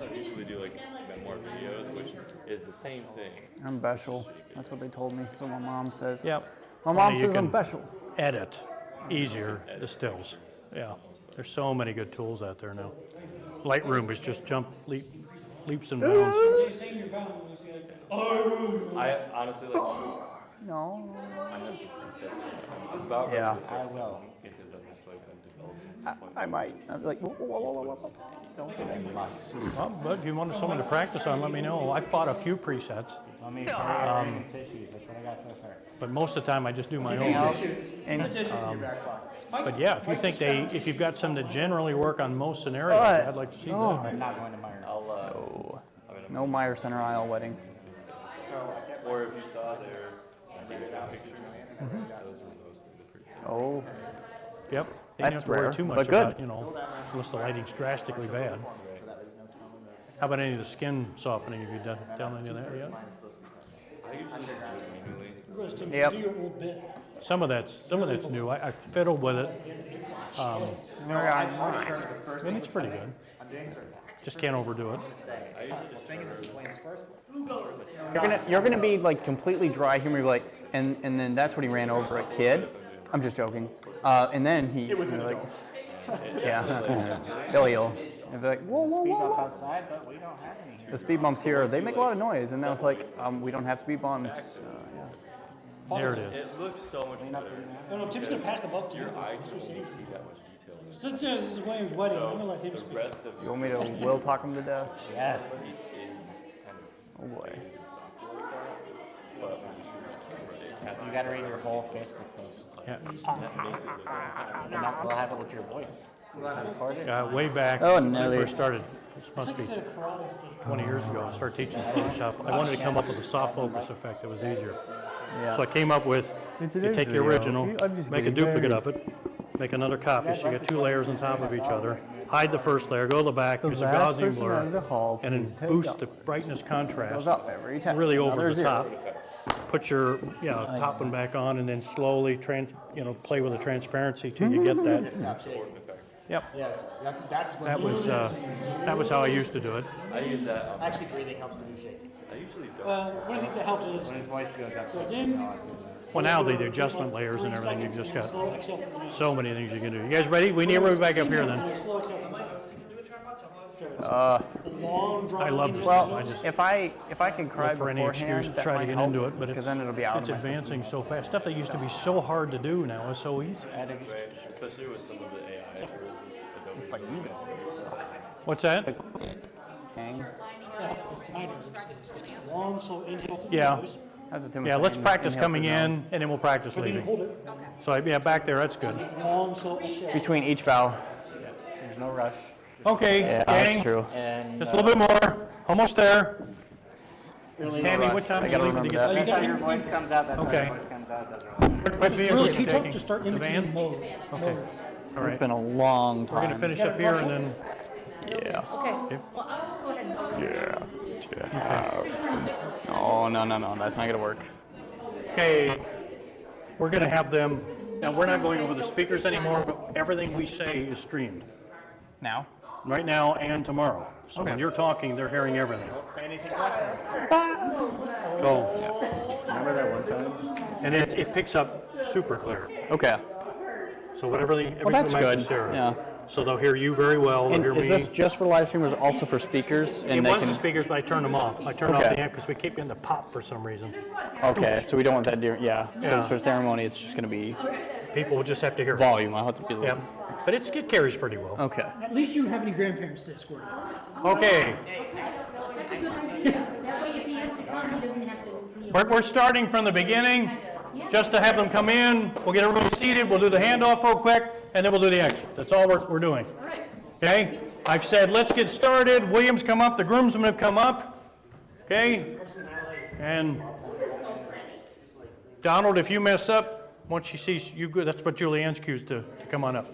I usually do like memoir videos, which is the same thing. I'm special. That's what they told me. So my mom says. Yep. My mom You says I'm can special. edit easier the stills. Yeah. There's so many good tools out there now. Lightroom is just leaps and bounds. I honestly like. No. I have some presets. I'm about ready Yeah. to start I will. because I'm just like developing. I might. I'm like, whoa, whoa, whoa, whoa, whoa. Don't say that must. Well, but if you wanted someone to practice on, let me know. I've bought a few presets, Let me carry tissues. That's what I got so far. but most of the time I just do my own. And But yeah, if you think if you've got some that generally work on most scenarios, I'd like to see that. I'm not going to Meyer. no Meyer Center Aisle wedding. Or if you saw their pictures, those were mostly the presets. Oh, Yep. They That's don't have to worry rare, too much but good. about, unless the lighting's drastically bad. How about any of the skin softening? Have you done any of that yet? I usually do it manually. yep. Some of that's new. I fiddled with it. And it's pretty good. Just can't overdo it. You're gonna be like completely dry humor, like, and then that's when he ran over a kid. I'm just joking. And then he. It was like, yeah. He'll. And be like, whoa, whoa, Speed whoa, bump whoa. outside, but we don't have any here. The speed bumps here, they make a lot of noise, and I was like, we don't have speed bumps. There it is. It looks so much better. No, no, Tim's gonna pass the buck to you. Your eye can't see that much detail. Since this is William's wedding, I'm gonna let him The speak. rest of You your want me to will talk him to death? Yes. is kind of Oh boy. but You got to read your whole fist with those. Yeah. And that, we'll have it with your voice. Record it. Way back Oh, when I Nelly. first started, this must be 20 years ago, I started teaching Photoshop. I wanted to come up with a soft focus effect that was easier. Yeah. So I came up with, you today's take your video, original, I'm just make a getting duplicate married. of it, make another copy, so you get 2 layers on top of each other, hide the first layer, go to the back, use a last Gaussian person out of the blur, hall, and please then take boost up. the brightness Goes contrast up every time. really over Another the zero. top. Put your, top one back on, and then slowly, play with the transparency till you get that. Yep, Yes, that's what that was how I used to do it. I use that. actually breathing helps when you shake. I usually don't. One of the things that helps is When his voice goes up. within. Well, now the adjustment layers and everything, you've just got Slow exhale from the nose. so many things you can do. You guys ready? We need everybody back up here then. Slow exhale from the nose. So it's a long drawn. I love this inhale stuff. I from the just If I can cry look for any beforehand, excuse to that try to might get help, into it, but because then it'll be out it's of my system. advancing so fast. Stuff that used to be so hard to do now is so easy. Right, especially with some of the AI tools. Adobe. What's that? Hang. It's long, slow inhale through the Yeah. nose. That's what Tim was Yeah, let's saying, practice inhale coming through the in, nose. and then we'll practice But then you leaving. hold it. So, yeah, back there, that's good. Long, slow exhale. Between each bow. There's no rush. Okay, Yeah, gang, that's true. And just a little bit more, almost there. really Tammy, rush. what time I are you gotta leaving to remember get? that's how your voice comes out. That's how Okay. your voice comes out. It doesn't really matter. What It's vehicle really you too tough taking? to start The imitating van? mode. Okay. Modes. All It's right, been a long we're time. gonna finish up here and then, Yeah. Okay, well, I'll just go ahead and. No, that's not gonna work. okay, we're gonna have them, now, we're not going over the speakers anymore, but everything we say is streamed, Now? right now and tomorrow. So when you're talking, they're hearing everything. Say anything questions. So, Remember that one time? and it picks up super clear. Okay. So whatever the, everything that's might good, be Sarah. yeah. So they'll hear you very well, they'll And hear me. is this just for live streamers, also for speakers? It And they was the can. speakers, but I turned them off. I turned off Okay. the amp because we keep getting the pop for some reason. Okay, so we don't want that. Yeah. Yeah. So for ceremony, it's just gonna be People will just have to hear us. volume. I'll have to be. Yeah, but it carries pretty well. Okay. At least you don't have any grandparents to escort out. Okay, That way if he has to come, he doesn't have to leave. we're starting from the beginning, just to have them come in. We'll get everybody seated, we'll do the handoff real quick, and then we'll do the exit. That's all we're doing. Okay? I've said, let's get started. Williams come up, the groomsmen have come up. Okay? And Donald, if you mess up, once she sees you good, that's what Julianne's cues to come on up.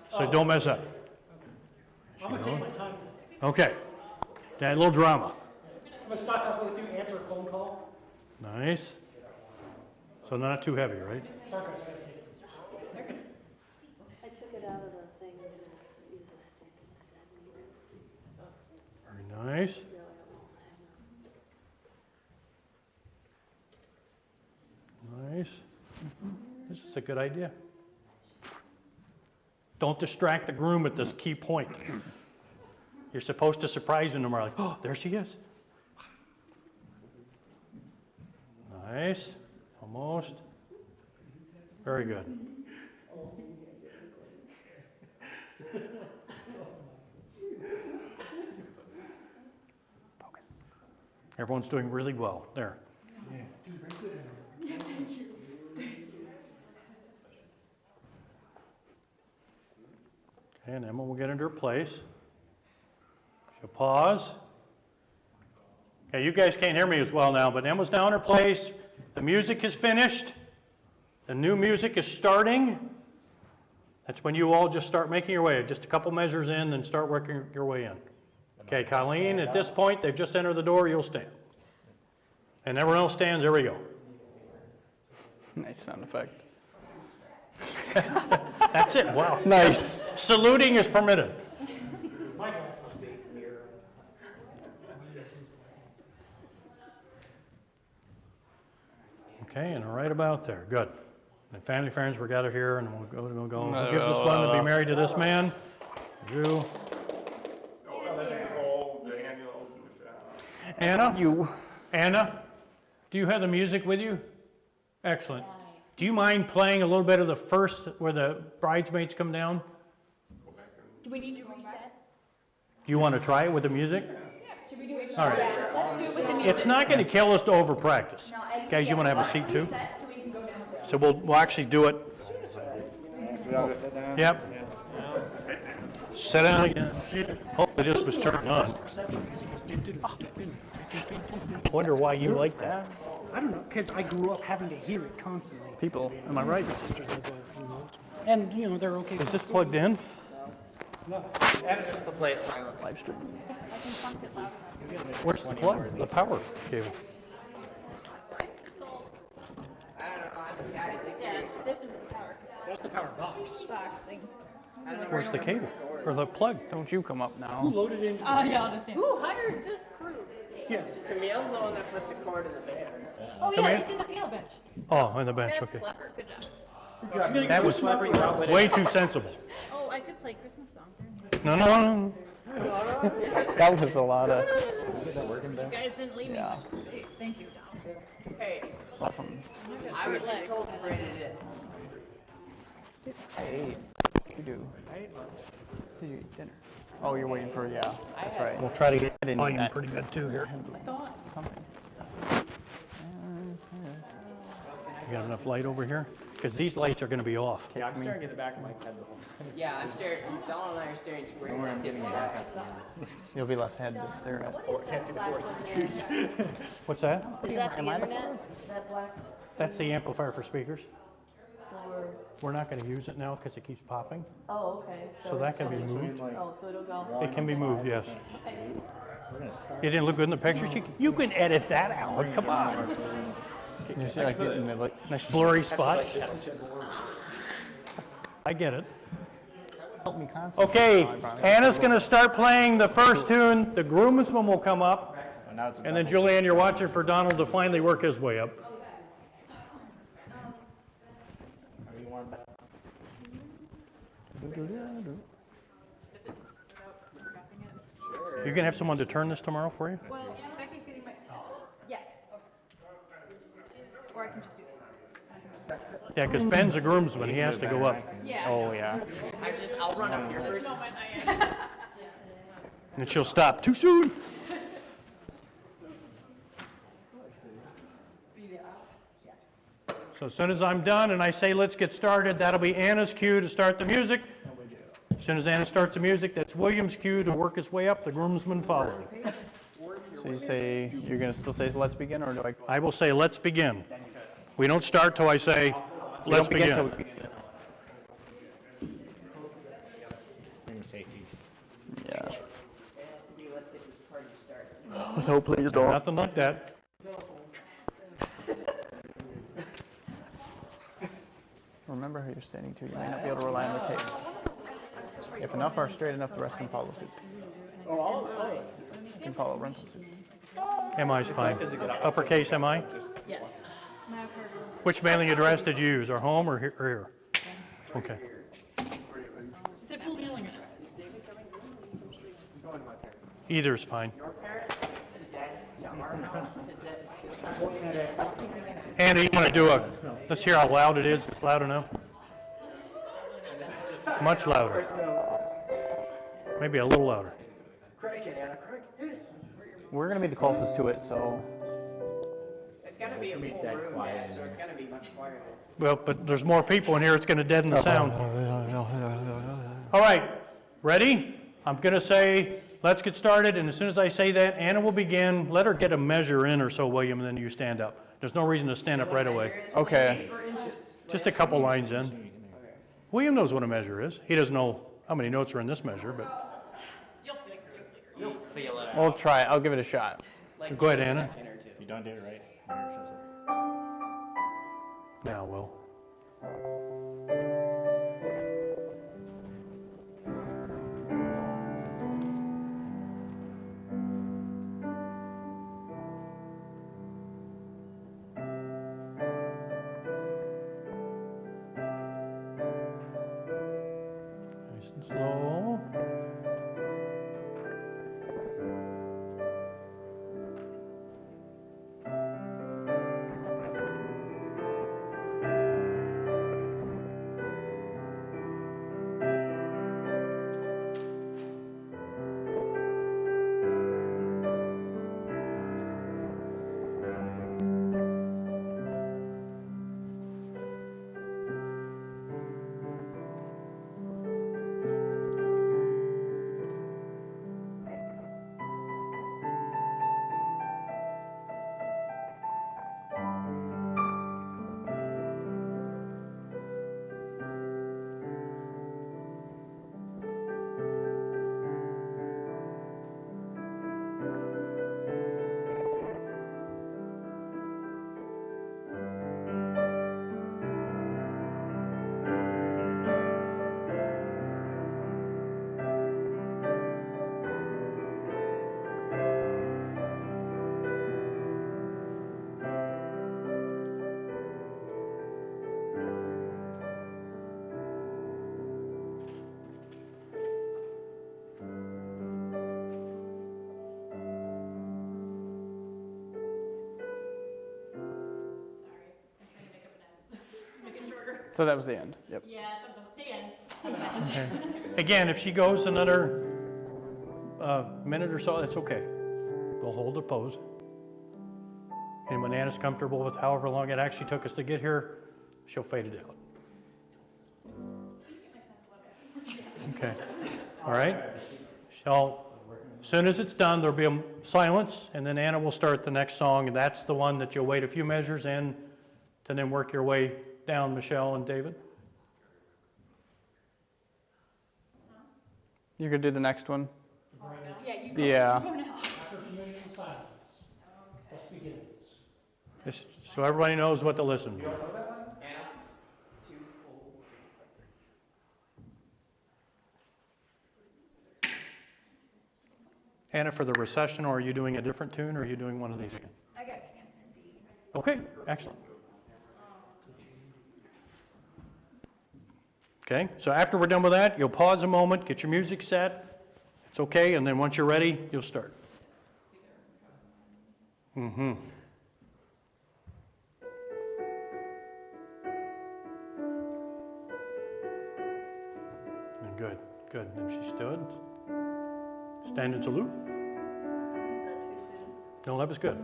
So don't mess up. I'm gonna take my time. Okay. That little drama. I'm gonna stop halfway through, answer a phone call. Nice. So not too heavy, right? Sorry, guys, I gotta take this. I took it out of the thing to use a stick instead. Very nice. Nice. This is a good idea. Don't distract the groom at this key point. You're supposed to surprise them. They're like, oh, there she is. Nice. Almost. Very good. Everyone's doing really well. There. Okay, and Emma will get into her place. She'll pause. Okay, you guys can't hear me as well now, but Emma's now in her place. The music is finished. The new music is starting. That's when you all just start making your way. Just a couple measures in, then start working your way in. Okay, Colleen, at this point, they've just entered the door, you'll stand. And everyone else stands, there we go. Nice sound effect. That's it, wow. Nice. Saluting is permitted. My glasses. Okay, and right about there, good. And family, friends, we're gathered here, and we'll go. Who gives us one to be married to this man? You. Anna? Anna, do you have the music with you? Excellent. Do you mind playing a little bit of the first, where the bridesmaids come down? Do we need to reset? Do you want to try it with the music? Should we do it? All right. Let's do it with the music. It's not going to kill us to over practice. Guys, you want to have a seat too? Reset so we can go down. So we'll actually do it. So we all just sit down? Yep. Sit down again. Hopefully this was turned on. Wonder why you like that. I don't know, because I grew up having to hear it constantly. People, am I right? My sisters live there, you know. And, you know, they're okay. Is this plugged in? Just to play it silent. Live stream. Where's the plug? The power cable. Yeah, this is the power That's the power box. box thing. Where's the cable? Or the plug? Don't you come up Who now? loaded in? Oh, yeah, I'll just stand. Who hired this crew? Yes. Camille's the one that put the cord in the van. Oh, Come yeah, in. it's in the piano bench. Oh, on the bench, That's okay. clever, good job. That was way too sensible. Oh, I could play Christmas songs. No. That was a lot of. You guys didn't leave me Yeah. much space. Thank you, Dom. Awesome. I was just told to bring it in. I ate. You do. Did you eat dinner? Oh, you're waiting for, yeah, that's right. We'll try to get I didn't volume need that. pretty good too here. Something. You got enough light over here? Because these lights are going to be off. Yeah, I'm staring at the back of Mike's head the whole time. Yeah, I'm staring. Donald and I are staring square Don't worry, I'm at getting the it back. back. You'll be less head to stare at. Can't see the forest of the trees. What's that? Is that the internet? That's the amplifier for speakers. We're not going to use it now because it keeps popping. Oh, okay. So that can be moved. Oh, so it'll go. It can be moved, yes. We're gonna start. It didn't look good in the pictures? You can edit that out. Come on. You see, like, getting the, like, Nice blurry spot. I get it. help me concentrate. Okay, No, I promise. Anna's going to start playing the first tune. The groomsman will come up. Oh, now it's a And then double. Julianne, you're watching for Donald to finally work his way up. Are you warmed up? You gonna have someone to turn this tomorrow for you? Well, Becky's getting my. Yes. Or I can just do this. Yeah, because Ben's a groomsman, he has to go up. Yeah. Oh, yeah. I'll run up here first. Moment I am. And she'll stop too soon. So as soon as I'm done and I say let's get started, that'll be Anna's cue to start the music. As soon as Anna starts the music, that's William's cue to work his way up, the groomsmen follow. So you say, you're going to still say, let's begin, or do I? I will say, let's begin. We don't start till I say, let's begin. Bring safeties. Yeah. Let's get this party started. No, please don't. Nothing like that. Remember who you're standing to. You may not be able to rely on the tape. If enough are straight enough, the rest can follow suit. Can follow rental suit. MI's fine. Uppercase MI? Yes. Which mailing address did you use, our home or here? Okay. It's a full mailing address. Either's fine. Andy, you want to do let's hear how loud it is. It's loud enough? Much louder. Maybe a little louder. We're going to be the closest to it, so It's gonna be a full dead room, quiet Dad, in so it's gonna be much quieter. Well, but there's more people in here, it's going to deaden the sound. All right, ready? I'm going to say, let's get started, and as soon as I say that, Anna will begin. Let her get a measure in or so, William, and then you stand up. There's no reason to stand up right away. okay. Just a couple lines in. William knows what a measure is. He doesn't know how many notes are in this measure, but You'll feel it out. We'll try it. I'll give it a shot. Like go ahead, a Anna. second or two. If you don't do it right, now, Will. Nice and slow. So that was the end. Yep. Yes, at the end. Again, if she goes another a minute or so, that's okay. We'll hold the pose. And when Anna's comfortable with however long it actually took us to get here, she'll fade it out. Okay, all right? So as soon as it's done, there'll be a silence, and then Anna will start the next song, and that's the one that you'll wait a few measures in to then work your way down, Michelle and David. You could do the next one. Yeah, you go. Yeah. You go now. So everybody knows what to listen. Anna, for the recession, or are you doing a different tune, or are you doing one of these again? I got Canton B. Okay, excellent. Okay, so after we're done with that, you'll pause a moment, get your music set. It's okay, and then once you're ready, you'll start. Mm-hmm. Good, good. And she stood. Stand and salute. No, that was good.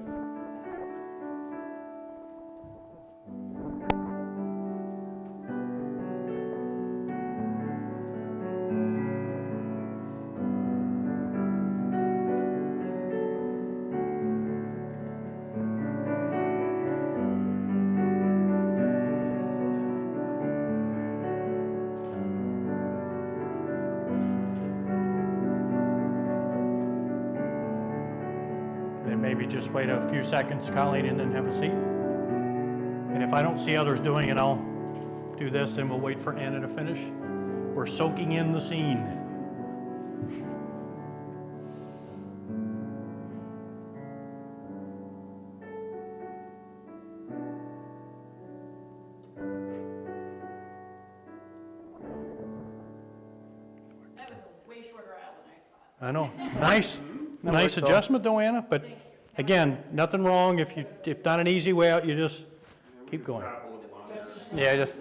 Maybe just wait a few seconds, Colleen, and then have a seat. And if I don't see others doing it, I'll do this, and we'll wait for Anna to finish. We're soaking in the scene. That was a way shorter aisle than I thought. I know. Nice adjustment though, Anna, but again, nothing wrong. If not an easy way out, you just keep going. Yeah, just.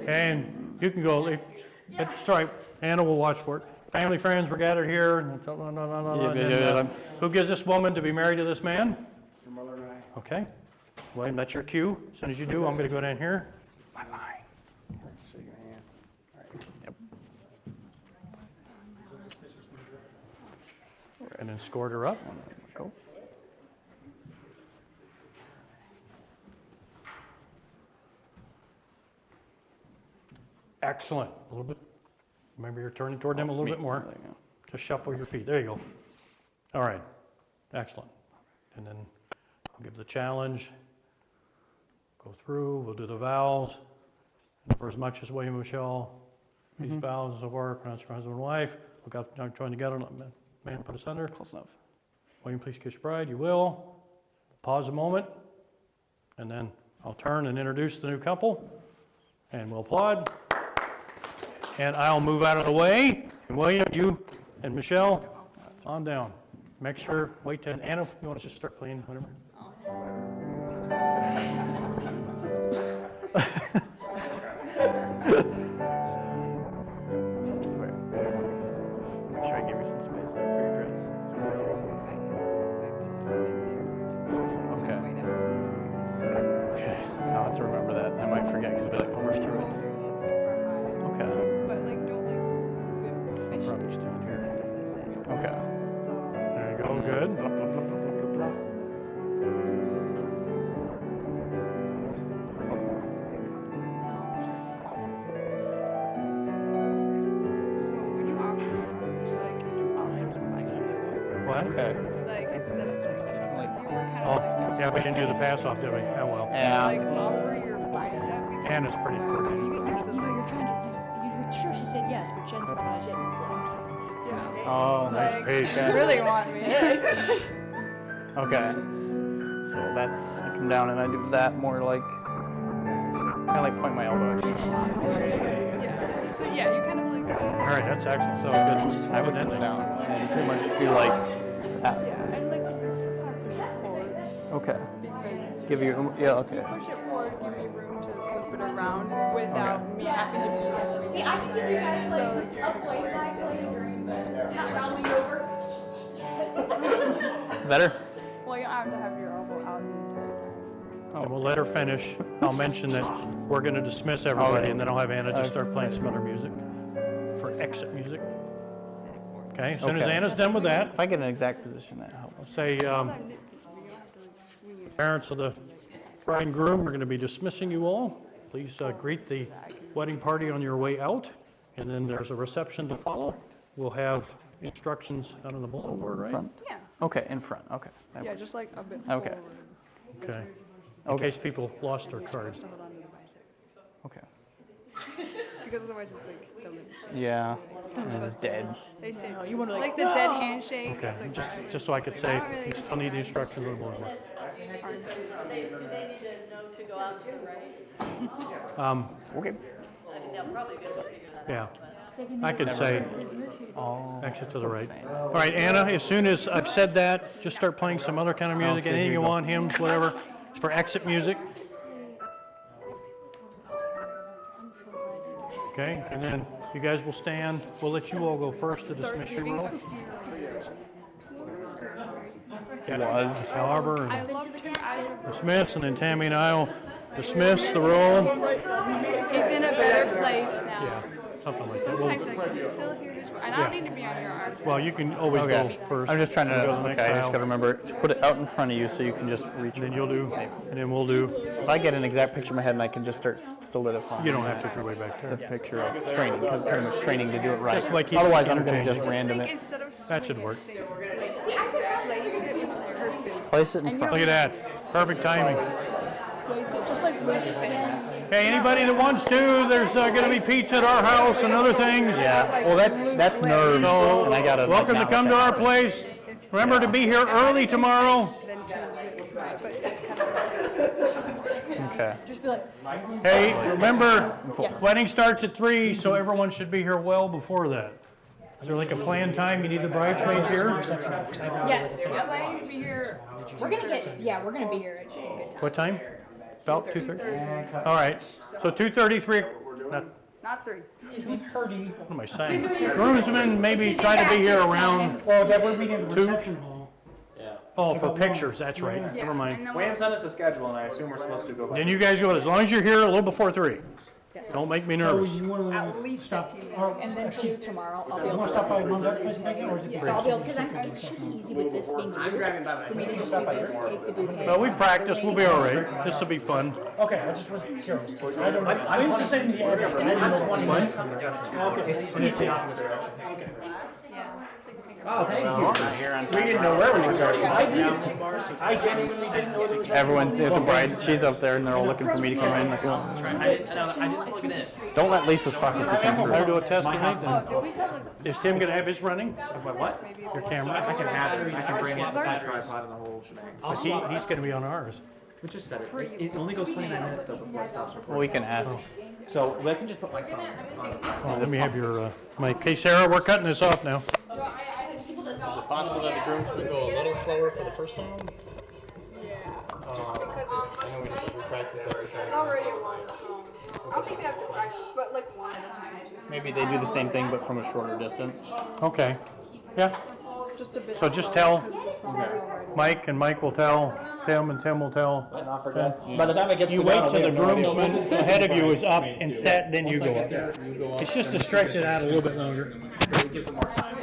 And you can go. It's all right. Anna will watch for it. Family, friends, we're gathered here. And who gives this woman to be married to this man? Your mother and I. Okay. William, that's your cue. As soon as you do, I'm going to go down here. My line. Shake your hands. All right. Yep. And then escort her up. Go. Excellent. A little bit. Remember, you're turning toward them a little bit more. There you go. Just shuffle your feet. There you go. All right. Excellent. And then I'll give the challenge. Go through. We'll do the vows. And for as much as William and Michelle, these vows of work, pronounce your husband and wife, look out, not join together, let man put us under. Close enough. William, please kiss your bride. You will. Pause a moment. And then I'll turn and introduce the new couple. And we'll applaud. And I'll move out of the way. And William, you and Michelle, on down. Make sure, wait till Anna, you want to just start playing, whatever? Make sure I give you some space there for your dress. Okay. Okay. I'll have to remember that. I might forget because I'll be like, oh, we're through it. Okay. But like, don't like live fish. Probably stand here. Okay. There you go, good. Blah, blah, blah, blah, blah, blah, blah. Close enough. So when you offer, just like offer something What? Okay. like instead of just like you were kind Oh, of like yeah, we didn't do the pass off, did we? Oh, well. Yeah. like offer your bicep. Anna's pretty coordinated. You know, you're trying to, you're sure she said yes, but Jen said, "Not yet, you flex." Yeah. Oh, Nice Like, pace. you really want me. okay. So that's, I come down and I do that more like, kind of like point my elbow. Yeah. So yeah, you kind of like. All right, that's excellent. So Good. just I would put end it it. down and pretty much feel like that. And like push it forward Okay. because Give you, yeah, okay. push it forward, give me room to slip it around without me having to be like. See, I can give you guys like a play by play, not rounding over. Better? Well, you don't have to have your elbow out the entire time. And we'll let her finish. I'll mention that we're going to dismiss everybody, Okay. and then I'll have Anna just start playing some other music for exit music. Okay, as soon as Okay. Anna's done with that, If I get an exact position, that helps. I'll say, parents of the bride and groom, we're going to be dismissing you all. Please greet the wedding party on your way out, and then there's a reception to follow. We'll have instructions out on the bulletin board, right? Front? Yeah. Okay, in front, okay. That Yeah, works. just like a bit Okay. forward. Okay. In case people lost their card. Hold on to the bicycle. Okay. Because otherwise it's like, doesn't. Yeah, and it's dead. They say, like the dead handshake. Okay, It's like, just so I could say, you still need the instructions on the bulletin board. Do they need to know to go out too, right? Okay. I mean, they'll probably be able to figure that out. Yeah. I could say, exit to the right. All right, Anna, as soon as I've said that, just start playing some other kind of music, Okay, anything here you you go. want, hymns, whatever. It's for exit music. Okay, and then you guys will stand. We'll let you all go first to dismiss your roll. Was. However, I love to, dismiss, and then Tammy and I will dismiss the roll. he's in a better place now. Yeah, something like that. Sometimes I can still hear his voice. And I don't need to be on your arm. Well, you can always go Okay. first. I'm just trying to, Go to the next okay, I just aisle. gotta remember, to put it out in front of you so you can just reach And then it. you'll do, and then we'll do, If I get an exact picture in my head and I can just start solidifying. you don't have to if you're way back The there. picture of training, because pretty much training to do it right. Just like keep Otherwise, it I'm gonna just entertaining. random Think it. instead of That should work. place it with purpose. Place it in And you front. Look at that, perfect timing. Place it just like wrist fist. Okay, anybody that wants to, there's gonna be pizza at our house and other things. Yeah, well, that's nerves, So, and I gotta. welcome to come to our place. Remember to be here early tomorrow. Okay. Hey, remember, wedding starts at 3, so everyone should be here well before that. Is there like a planned time? You need the bridesmaids here? Yes, Yeah, I need to be here. we're gonna we're gonna be here at a good time. What time? About 2:30? All right, so 2:30, 3, Not 3. what am I saying? Groomsmen maybe try to be here around, Well, that we're meeting at the reception hall. oh, for pictures, that's right, never mind. Wham sent us a schedule, and I assume we're supposed to go by. Then you guys go, as long as you're here a little before 3. Don't make me Oh, nervous. you want At to least stop, 15 or, minutes, and then too tomorrow, I'll be you able want to stop by Mom's place, Megan, or is it? So I'll be able, because it should be easy with this being I'm here, driving by for me to myself. just do this, take the bouquet. Well, we practice, we'll be all right. This will be fun. Okay, I just was curious. I don't know. I was just saying the address, but I didn't know what it was. Okay, it's the opposite direction. Okay. Oh, thank you. We didn't know where we were starting. I didn't. I genuinely didn't know there was. Everyone, the bride, she's up there, and they're all looking for me to come in. Like, I didn't look at it. don't let Lisa's prophecy come We'll true. do a test tonight then. Did we have like Is Tim gonna have his running? What? Your camera? I can have it. I can bring it, that tripod and the whole shebang. But he's gonna be on ours. We just said it. It only goes 29 minutes though before it stops recording. Well, we can ask. So I can just put my phone on the top. Well, let me have your mic. Okay, Sarah, we're cutting this off now. Is it possible that the groomsmen go a little slower for the first song? Yeah. Just because it's, I know we practice every time. it's already a long song. I don't think they have to practice, but like one at a time too. Maybe they do the same thing, but from a shorter distance. Okay. Yeah, Just a bit. So just slow tell- because the song's already. Mike, and Mike will tell Tim, and Tim will tell. By the time it gets You wait till the groomsman ahead of you is up and set, then you go up. It's just to stretch it out a little bit longer. It gives them more time.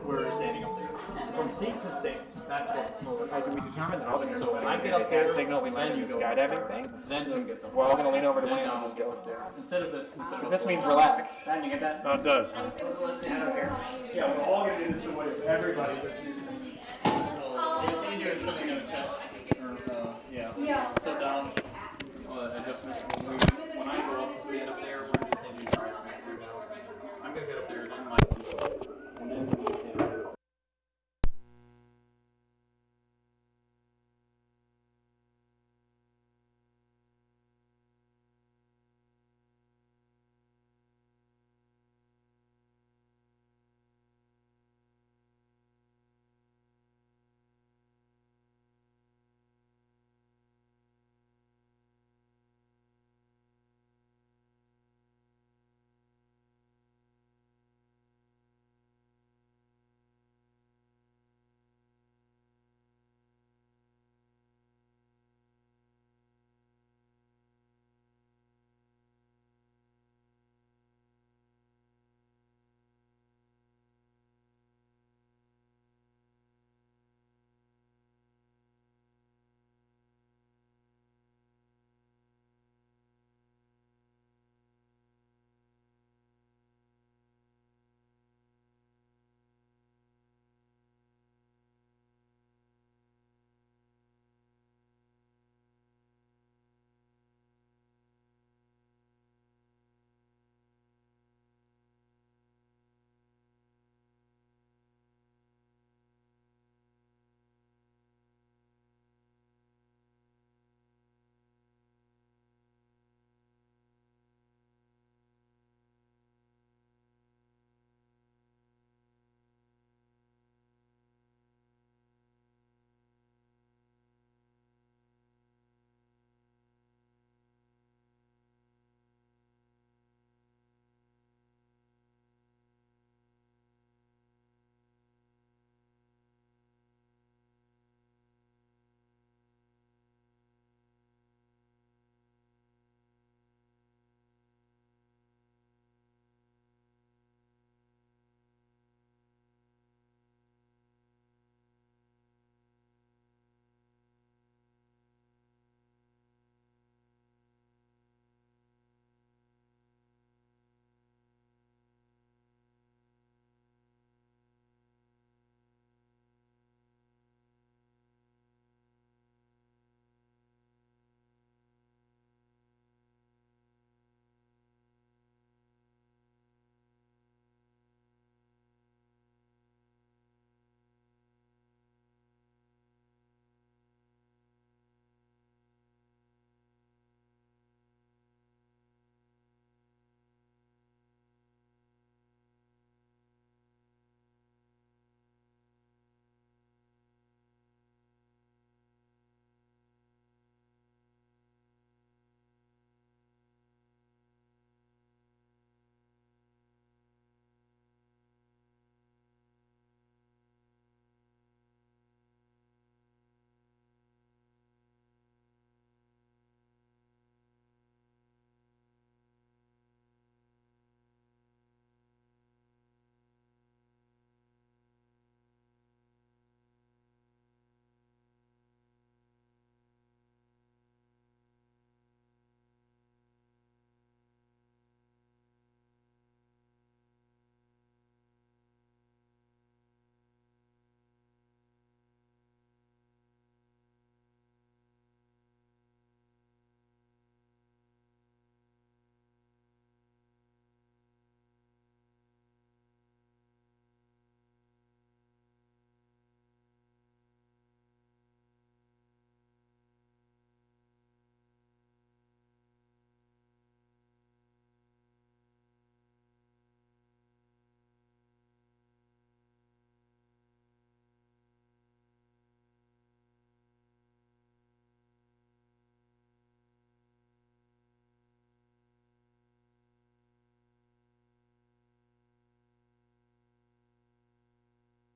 We're standing up there. From seat to stage. That's what. We determined that all the groomsmen. When I get up there, signal we land in the skydiving thing. Then Tim gets up. We're all gonna lean over to Mike and just go. Instead of this, This means relax. Then you get that. It does. Yeah, we're all gonna do this the way everybody just do this. It's easier than sitting in a chest. Or, yeah. Sit down. Adjustment. When I go up to stand up there, we're going to say these guys next to now. I'm going to get up there in my. And then